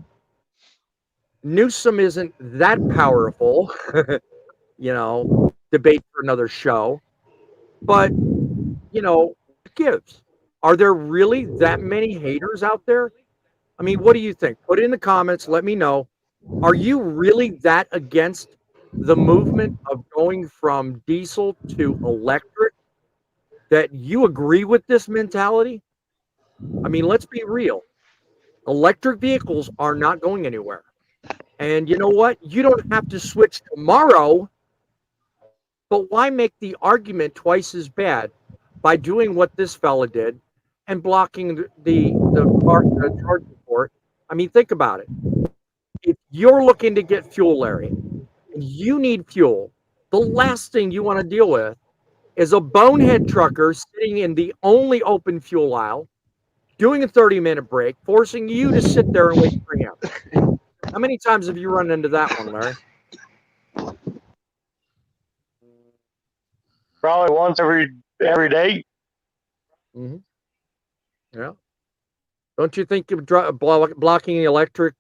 S1: Newsom isn't that powerful, debate for another show. But, what gives? Are there really that many haters out there? I mean, what do you think? Put it in the comments. Let me know. Are you really that against the movement of going from diesel to electric that you agree with this mentality? I mean, let's be real. Electric vehicles are not going anywhere. And you know what? You don't have to switch tomorrow, but why make the argument twice as bad by doing what this fella did and blocking the charging port? I mean, think about it. If you're looking to get fuel, Larry, and you need fuel, the last thing you want to deal with is a bonehead trucker sitting in the only open fuel aisle, doing a 30-minute break, forcing you to sit there and wait for him. How many times have you run into that one, Larry?
S8: Probably once every day.
S1: Mm-hmm. Yeah. Don't you think blocking the electric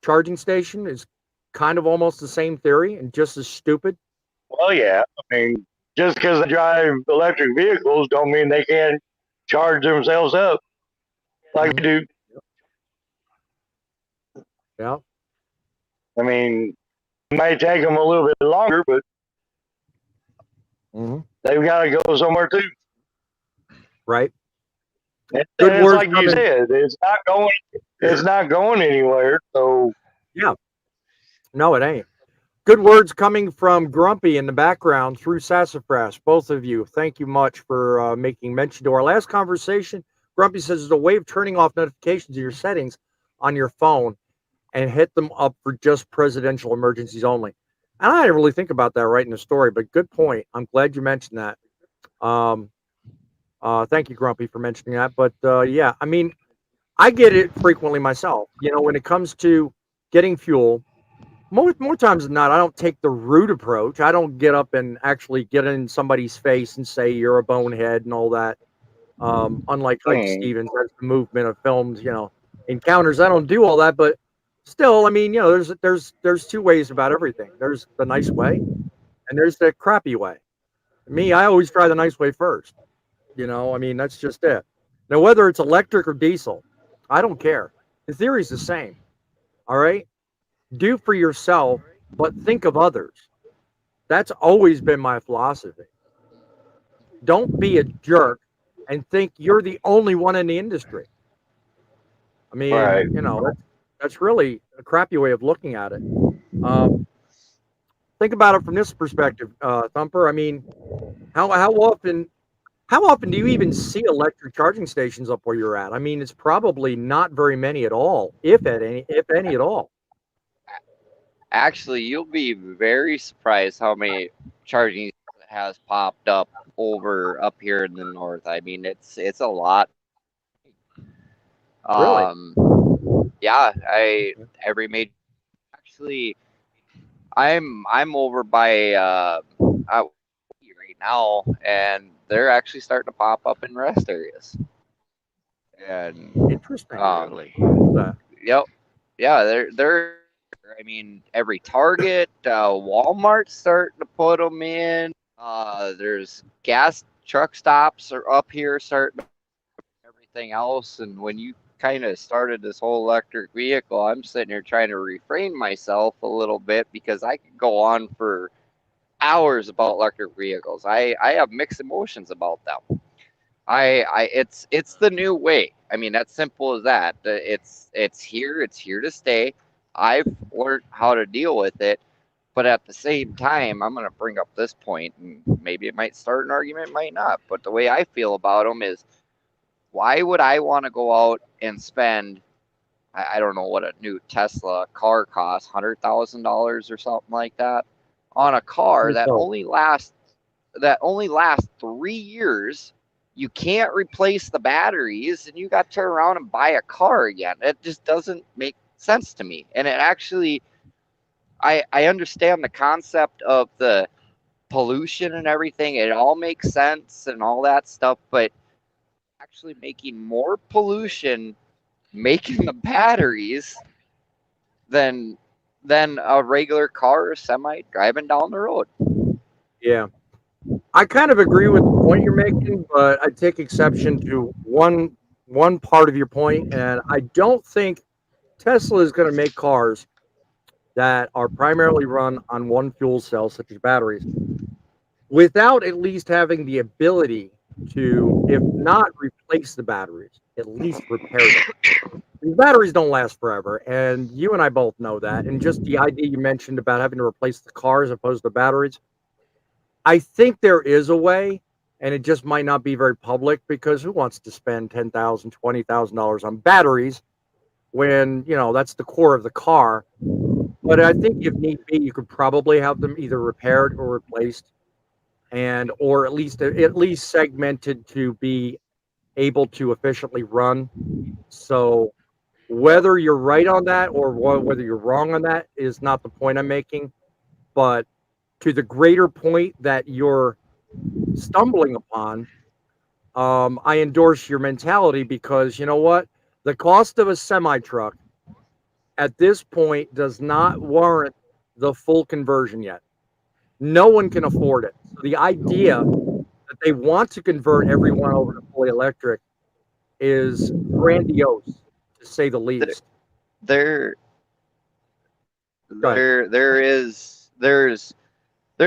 S1: charging station is kind of almost the same theory and just as stupid?
S8: Well, yeah. I mean, just because they drive electric vehicles don't mean they can't charge themselves up like
S1: Mm-hmm.
S8: we do.
S1: Yeah.
S8: I mean, it may take them a little bit longer, but
S1: Mm-hmm.
S8: they've got to go somewhere too.
S1: Right.
S8: And
S1: Good
S8: it's
S1: words
S8: like you
S1: coming.
S8: said, it's not going. It's not going anywhere. So
S1: Yeah. No, it ain't. Good words coming from Grumpy in the background through Sassafras. Both of you, thank you much for making mention to our last conversation. Grumpy says there's a way of turning off notifications of your settings on your phone and hit them up for just presidential emergencies only. And I didn't really think about that right in the story, but good point. I'm glad you mentioned that. Thank you, Grumpy, for mentioning that. But yeah, I mean, I get it frequently myself. When it comes to getting fuel, more times than not, I don't take the rude approach. I don't get up and actually get in somebody's face and say you're a bonehead and all that. Unlike Ike Stevens, that's the movement of filmed, encounters. I don't do all that, but still, I mean, there's two ways about everything. There's the nice way, and there's the crappy way. Me, I always try the nice way first. I mean, that's just it. Now, whether it's electric or diesel, I don't care. The theory's the same. All right. Do for yourself, but think of others. That's always been my philosophy. Don't be a jerk and think you're the only one in the industry. I mean,
S8: right.
S1: that's really a crappy way of looking at it. Think about it from this perspective, Thumper. I mean, how often do you even see electric charging stations up where you're at? I mean, it's probably not very many at all, if any at all.
S6: Actually, you'll be very surprised how many charging has popped up over up here in the north. I mean, it's a lot.
S1: Really?
S6: Yeah, I every major. Actually, I'm over by out right now, and they're actually starting to pop up in rest areas. And
S1: Interesting.
S5: Really?
S6: yep, yeah, they're. I mean, every Target, Walmart's starting to put them in. There's gas truck stops are up here starting to everything else. And when you kind of started this whole electric vehicle, I'm sitting here trying to refrain myself a little bit because I could go on for hours about electric vehicles. I have mixed emotions about them. It's the new way. I mean, that's simple as that. It's here. It's here to stay. I've learned how to deal with it, but at the same time, I'm going to bring up this point, and maybe it might start an argument, might not. But the way I feel about them is, why would I want to go out and spend? I don't know what a new Tesla car costs, $100,000 or something like that, on a car that
S1: So,
S6: only lasts 3 years. You can't replace the batteries, and you got to turn around and buy a car again. It just doesn't make sense to me. And it actually, I understand the concept of the pollution and everything. It all makes sense and all that stuff, but actually making more pollution making the batteries than a regular car or semi driving down the road.
S1: yeah. I kind of agree with the point you're making, but I take exception to one part of your point, and I don't think Tesla is going to make cars that are primarily run on one fuel cell, such as batteries, without at least having the ability to, if not replace the batteries, at least repair them. These batteries don't last forever, and you and I both know that. And just the idea you mentioned about having to replace the car as opposed to batteries, I think there is a way, and it just might not be very public because who wants to spend $10,000, $20,000 on batteries when that's the core of the car? But I think if need be, you could probably have them either repaired or replaced, and or at least segmented to be able to efficiently run. So whether you're right on that or whether you're wrong on that is not the point I'm making. But to the greater point that you're stumbling upon, I endorse your mentality because you know what? The cost of a semi truck at this point does not warrant the full conversion yet. No one can afford it. So the idea that they want to convert everyone over to fully electric is grandiose, to say the least.
S6: There,
S1: Go ahead.
S6: there's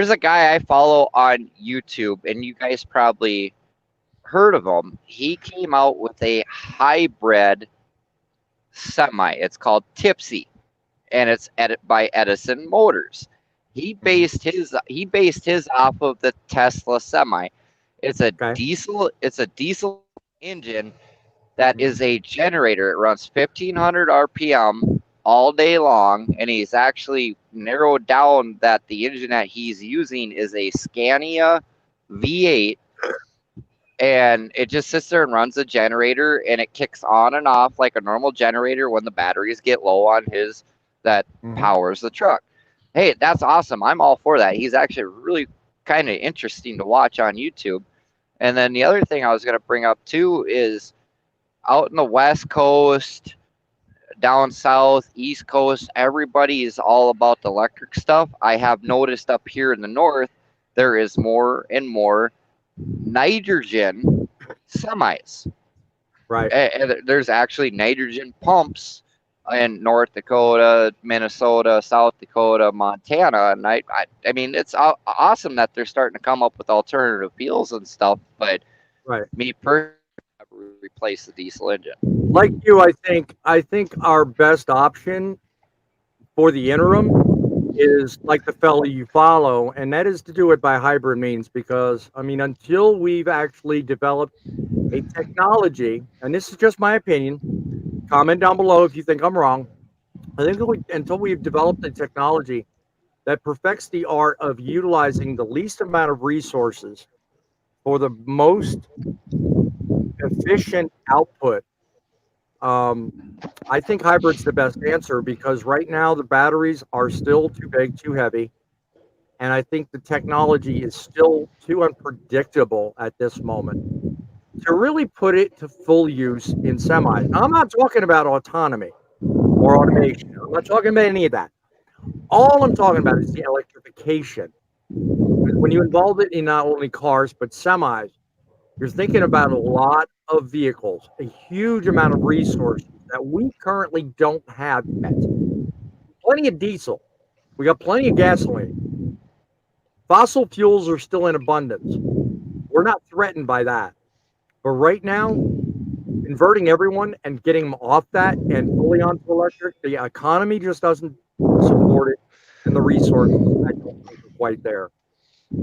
S6: a guy I follow on YouTube, and you guys probably heard of him. He came out with a hybrid semi. It's called Tipsy, and it's by Edison Motors. He based his off of the Tesla semi. It's a
S1: Okay.
S6: diesel. It's a diesel engine that is a generator. It runs 1500 RPM all day long, and he's actually narrowed down that the engine that he's using is a Scania V8, and it just sits there and runs a generator, and it kicks on and off like a normal generator when the batteries get low on his that powers the truck. Hey, that's awesome. I'm all for that. He's actually really kind of interesting to watch on YouTube. And then the other thing I was going to bring up too is out in the West Coast, down south, East Coast, everybody is all about the electric stuff. I have noticed up here in the north, there is more and more nitrogen semis.
S1: Right.
S6: And there's actually nitrogen pumps in North Dakota, Minnesota, South Dakota, Montana, and I mean, it's awesome that they're starting to come up with alternative fuels and stuff. But
S1: Right.
S6: me personally, I would replace the diesel engine.
S1: Like you, I think our best option for the interim is like the fellow you follow, and that is to do it by hybrid means. Because I mean, until we've actually developed a technology, and this is just my opinion, comment down below if you think I'm wrong. I think until we've developed a technology that perfects the art of utilizing the least amount of resources for the most efficient output, I think hybrid's the best answer because right now the batteries are still too big, too heavy, and I think the technology is still too unpredictable at this moment to really put it to full use in semis. Now, I'm not talking about autonomy or automation. I'm not talking about any of that. All I'm talking about is the electrification. When you involve it in not only cars but semis, you're thinking about a lot of vehicles, a huge amount of resources that we currently don't have yet. Plenty of diesel. We got plenty of gasoline. Fossil fuels are still in abundance. We're not threatened by that. But right now, converting everyone and getting them off that and fully onto electric, the economy just doesn't support it, and the resources I don't think are quite there.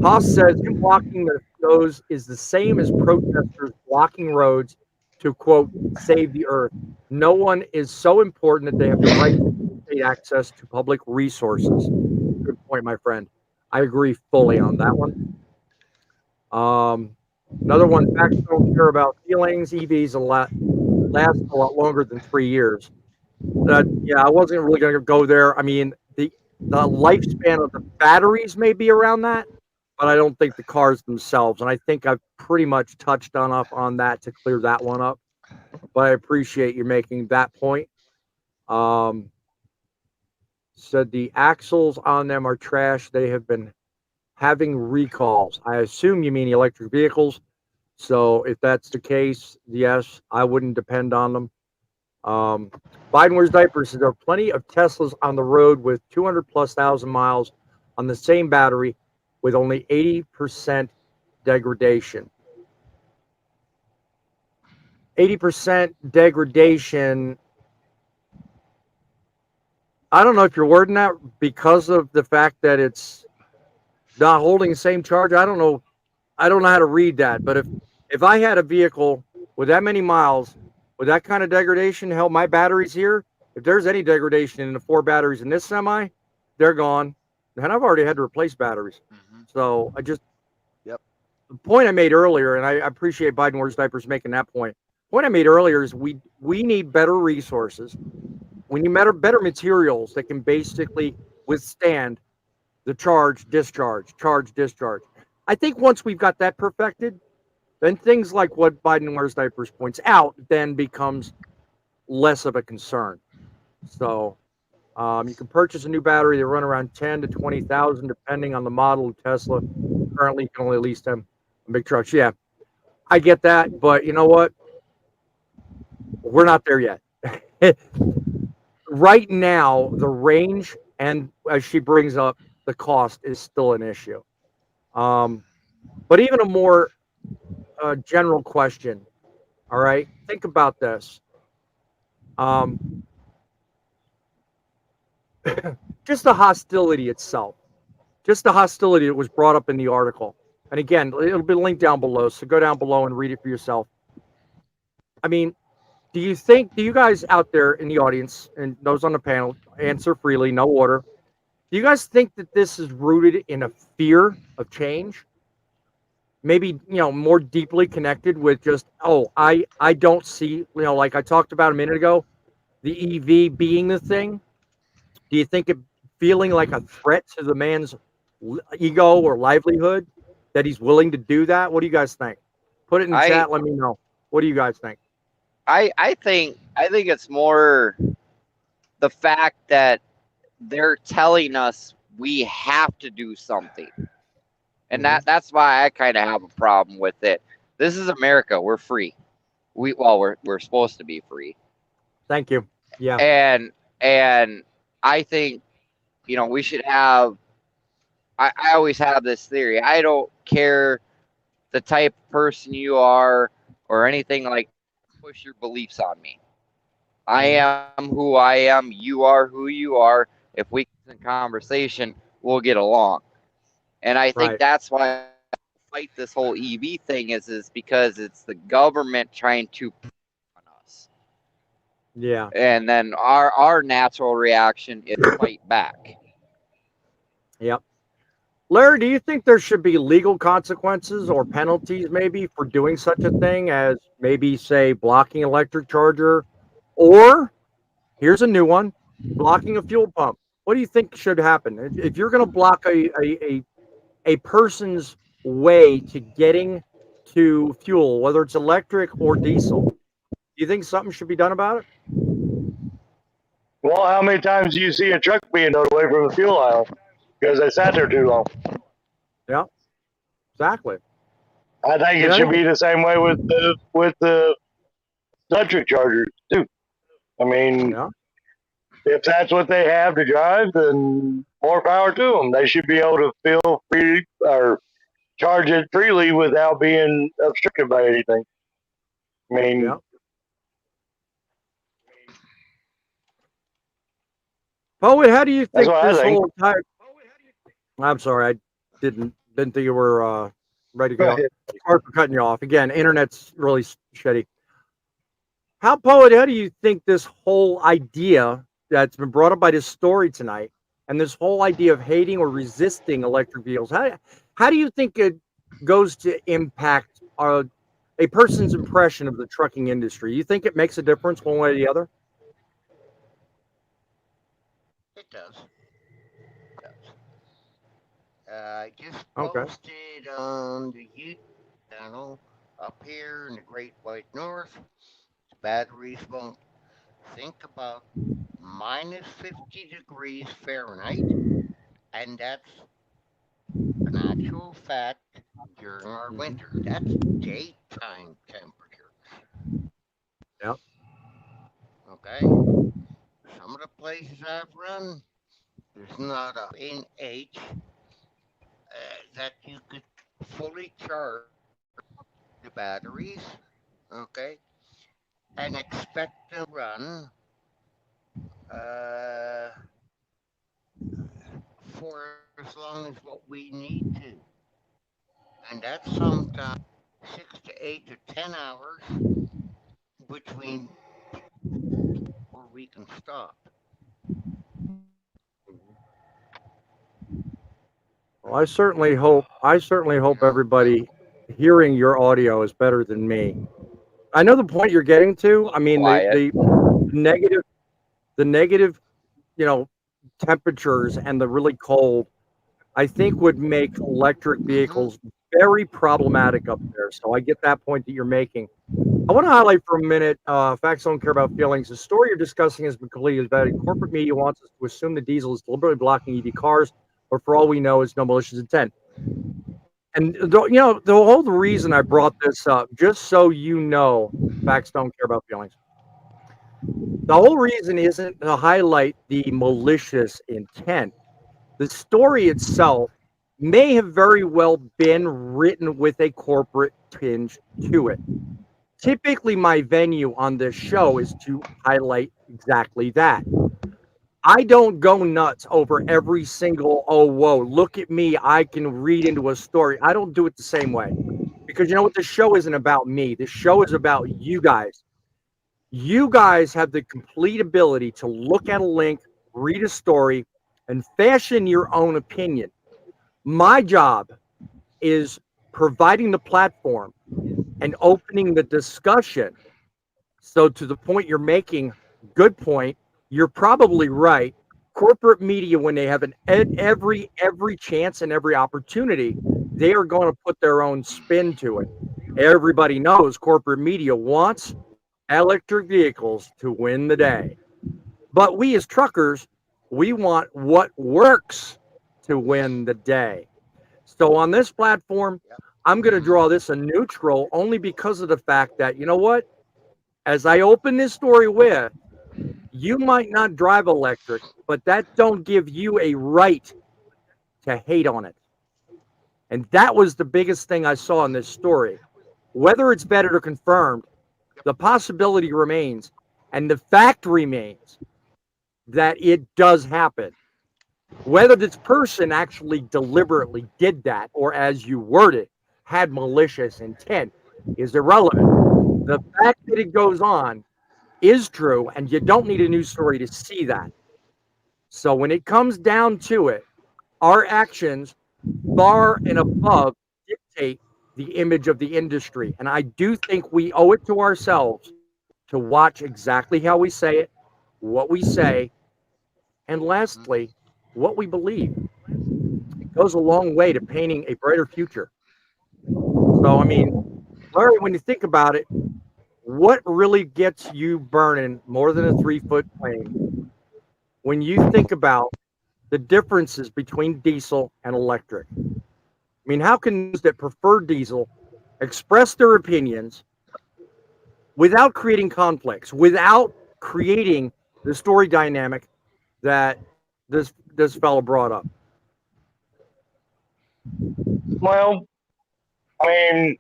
S1: Haas says him blocking those is the same as protesters blocking roads to, quote, save the earth. No one is so important that they have the right to state access to public resources. Good point, my friend. I agree fully on that one. Another one, facts don't care about feelings. EVs last a lot longer than 3 years. Yeah, I wasn't really going to go there. I mean, the lifespan of the batteries may be around that, but I don't think the cars themselves. And I think I've pretty much touched on that to clear that one up. But I appreciate you making that point. Um, Said the axles on them are trash. They have been having recalls. I assume you mean electric vehicles. So if that's the case, yes, I wouldn't depend on them. Um, Biden wears diapers. There are plenty of Teslas on the road with 200 plus thousand miles on the same battery with only 80% degradation. 80% degradation. I don't know if you're wording that because of the fact that it's not holding the same charge. I don't know. I don't know how to read that. But if I had a vehicle with that many miles, with that kind of degradation, hell, my batteries here, if there's any degradation in the 4 batteries in this semi, they're gone. And I've already had to replace batteries. So I just,
S7: Yep.
S1: the point I made earlier, and I appreciate Biden wears diapers making that point. The point I made earlier is we need better resources. We need better materials that can basically withstand the charge, discharge, charge, discharge. I think once we've got that perfected, then things like what Biden wears diapers points out then becomes less of a concern. So you can purchase a new battery. They run around 10 to 20,000 depending on the model of Tesla. Currently, you can only lease them on big trucks. Yeah, I get that, but you know what? We're not there yet. Right now, the range and as she brings up, the cost is still an issue. But even a more general question. All right, think about this. Um, just the hostility itself, just the hostility that was brought up in the article. And again, it'll be linked down below, so go down below and read it for yourself. I mean, do you guys out there in the audience and those on the panel, answer freely, no order. Do you guys think that this is rooted in a fear of change? Maybe, more deeply connected with just, I don't see, like I talked about a minute ago, the EV being the thing. Do you think it feeling like a threat to the man's ego or livelihood that he's willing to do that? What do you guys think? Put it in the chat. Let me know. What do you guys think?
S6: I think it's more the fact that they're telling us we have to do something. And that's why I kind of have a problem with it. This is America. We're free. We're supposed to be free.
S1: Thank you. Yeah.
S6: And I think, we should have, I always have this theory. I don't care the type of person you are or anything like that. Push your beliefs on me. I am who I am. You are who you are. If we get in conversation, we'll get along. And I think that's why I fight this whole EV thing is because it's the government trying to on us.
S1: Yeah.
S6: And then our natural reaction is fight back.
S1: Yep. Larry, do you think there should be legal consequences or penalties maybe for doing such a thing as maybe, say, blocking electric charger, or here's a new one, blocking a fuel pump? What do you think should happen? If you're going to block a person's way to getting to fuel, whether it's electric or diesel, do you think something should be done about it?
S8: Well, how many times do you see a truck being towed away from the fuel aisle because they sat there too long?
S1: Yeah, exactly.
S8: I think it should be the same way with the electric chargers too. I mean, if that's what they have to drive, then more power to them. They should be able to feel free or charge it freely without being obstructed by anything. I
S1: Yeah.
S8: mean,
S1: Poet, how do you
S8: that's
S1: think
S8: what I
S1: this
S8: think.
S1: whole entire I'm sorry, I didn't think you were ready to
S8: Go
S1: go.
S8: ahead.
S1: Sorry for cutting you off. Again, internet's really shitty. Poet, how do you think this whole idea that's been brought up by this story tonight, and this whole idea of hating or resisting electric vehicles, how do you think it goes to impact a person's impression of the trucking industry? You think it makes a difference one way or the other?
S5: It does. It does. I just
S1: Okay.
S5: posted on the YouTube channel up here in the Great White North. Batteries won't think about minus 50 degrees Fahrenheit, and that's an actual fact during our
S1: Hmm.
S5: winter. That's daytime temperature.
S1: Yeah.
S5: Okay? Some of the places I've run, there's not a in H that you could fully charge the batteries, okay, and expect to run uh, for as long as what we need to. And that's sometimes 6 to 8 to 10 hours between where we can stop.
S1: Well, I certainly hope
S5: You know, and
S1: everybody hearing your audio is better than me. I know the point you're getting to. I mean,
S6: Quiet.
S1: the negative, the negative, you know, temperatures and the really cold, I think would make electric
S5: mm-hmm,
S1: vehicles very problematic up there. So I get that point that you're making. I want to highlight for a minute, facts don't care about feelings. The story you're discussing has been completely vetted. Corporate media wants us to assume the diesel is deliberately blocking EV cars, or for all we know, it's no malicious intent. And the whole reason I brought this up, just so you know, facts don't care about feelings. The whole reason isn't to highlight the malicious intent. The story itself may have very well been written with a corporate tinge to it. Typically, my venue on this show is to highlight exactly that. I don't go nuts over every single, oh, whoa, look at me. I can read into a story. I don't do it the same way because you know what? The show isn't about me. The show is about you guys. You guys have the complete ability to look at a link, read a story, and fashion your own opinion. My job is providing the platform and opening the discussion. So, to the point you're making, good point. You're probably right. Corporate media, when they have every chance and every opportunity, they are going to put their own spin to it. Everybody knows corporate media wants electric vehicles to win the day. But we as truckers, we want what works to win the day. So on this platform,
S5: yep,
S1: I'm going to
S5: mm-hmm,
S1: draw this a neutral only because of the fact that, you know what? As I open this story with, you might not drive electric, but that don't give you a right to hate on it. And that was the biggest thing I saw in this story. Whether it's vetted or confirmed,
S5: yep,
S1: the possibility remains, and the fact remains that it does happen. Whether this person actually deliberately did that or, as you word it, had malicious intent is irrelevant. The fact that it goes on is true, and you don't need a news story to see that. So when it comes down to it, our actions far and above dictate the image of the industry. And I do think we owe it to ourselves to watch exactly how we say it, what we say, and
S5: mm-hmm,
S1: lastly, what we believe. It goes a long way to painting a brighter future. So, I mean, Larry, when you think about it, what really gets you burning more than a 3 foot flame when you think about the differences between diesel and electric? I mean, how can those that prefer diesel express their opinions without creating conflicts, without creating the story dynamic that this fellow brought up?
S8: Well, I mean,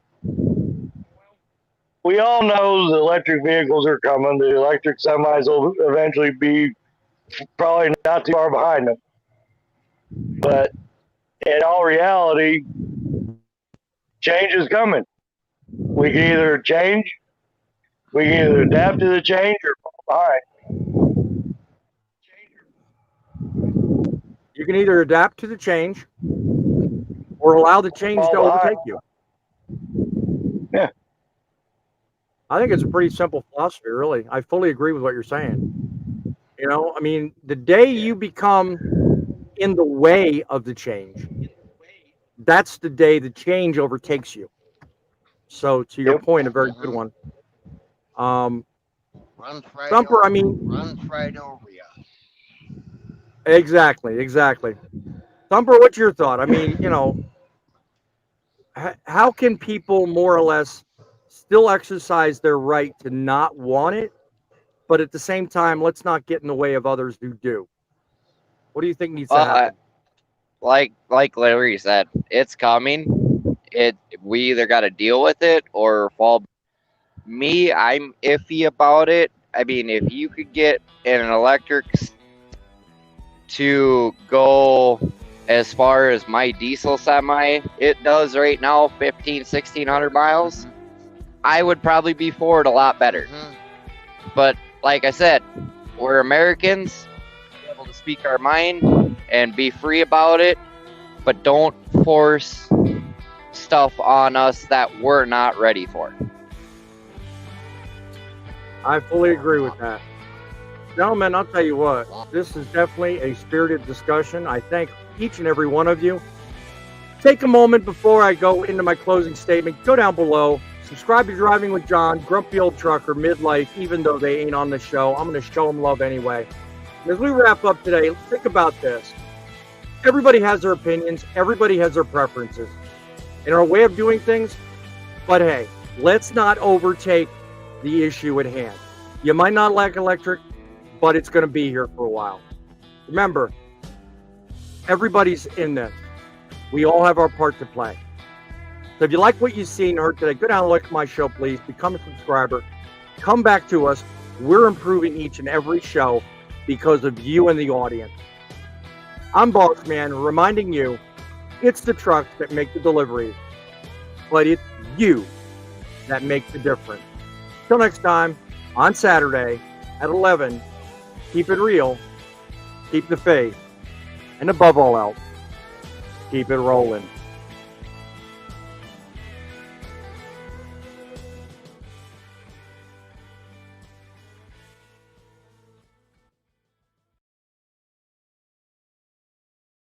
S8: we all know the electric vehicles are coming. The electric semis will eventually be probably not too far behind them. But in all reality, change is coming. We can either change, we can either adapt to the change or fall behind.
S1: You can either adapt to the change or allow the change to overtake you.
S8: Yeah.
S1: I think it's a pretty simple philosophy, really. I fully agree with what you're saying. You know, I mean, the day you become in the way of the change, that's the day the change overtakes you. So, to your point, a very good one.
S5: Runs right
S1: Thumper,
S5: over,
S1: I mean,
S5: runs right over you.
S1: exactly. Thumper, what's your thought? I mean, you know, how can people more or less still exercise their right to not want it, but at the same time, let's not get in the way of others who do? What do you think needs to happen?
S6: Like Larry said, it's coming. We either got to deal with it or fall. Me, I'm iffy about it. I mean, if you could get an electric to go as far as my diesel semi, it does right now, 1,600 miles, I would probably be for it a lot better. But like I said, we're Americans, be able to speak our mind and be free about it, but don't force stuff on us that we're not ready for.
S1: I fully agree with that. Gentlemen, I'll tell you what, this is definitely a spirited discussion. I thank each and every one of you. Take a moment before I go into my closing statement. Go down below. Subscribe to Driving with John, Grumpy Old Trucker, Midlife, even though they ain't on the show. I'm going to show them love anyway. And as we wrap up today, think about this. Everybody has their opinions. Everybody has their preferences and our way of doing things. But hey, let's not overtake the issue at hand. You might not like electric, but it's going to be here for a while. Remember, everybody's in this. We all have our part to play. So if you like what you've seen and heard today, go down and look at my show, please. Become a subscriber. Come back to us. We're improving each and every show because of you and the audience. I'm Boss Man, reminding you, it's the trucks that make the deliveries, but it's you that make the difference. Till next time, on Saturday at 11, keep it real, keep the faith, and above all else, keep it rolling.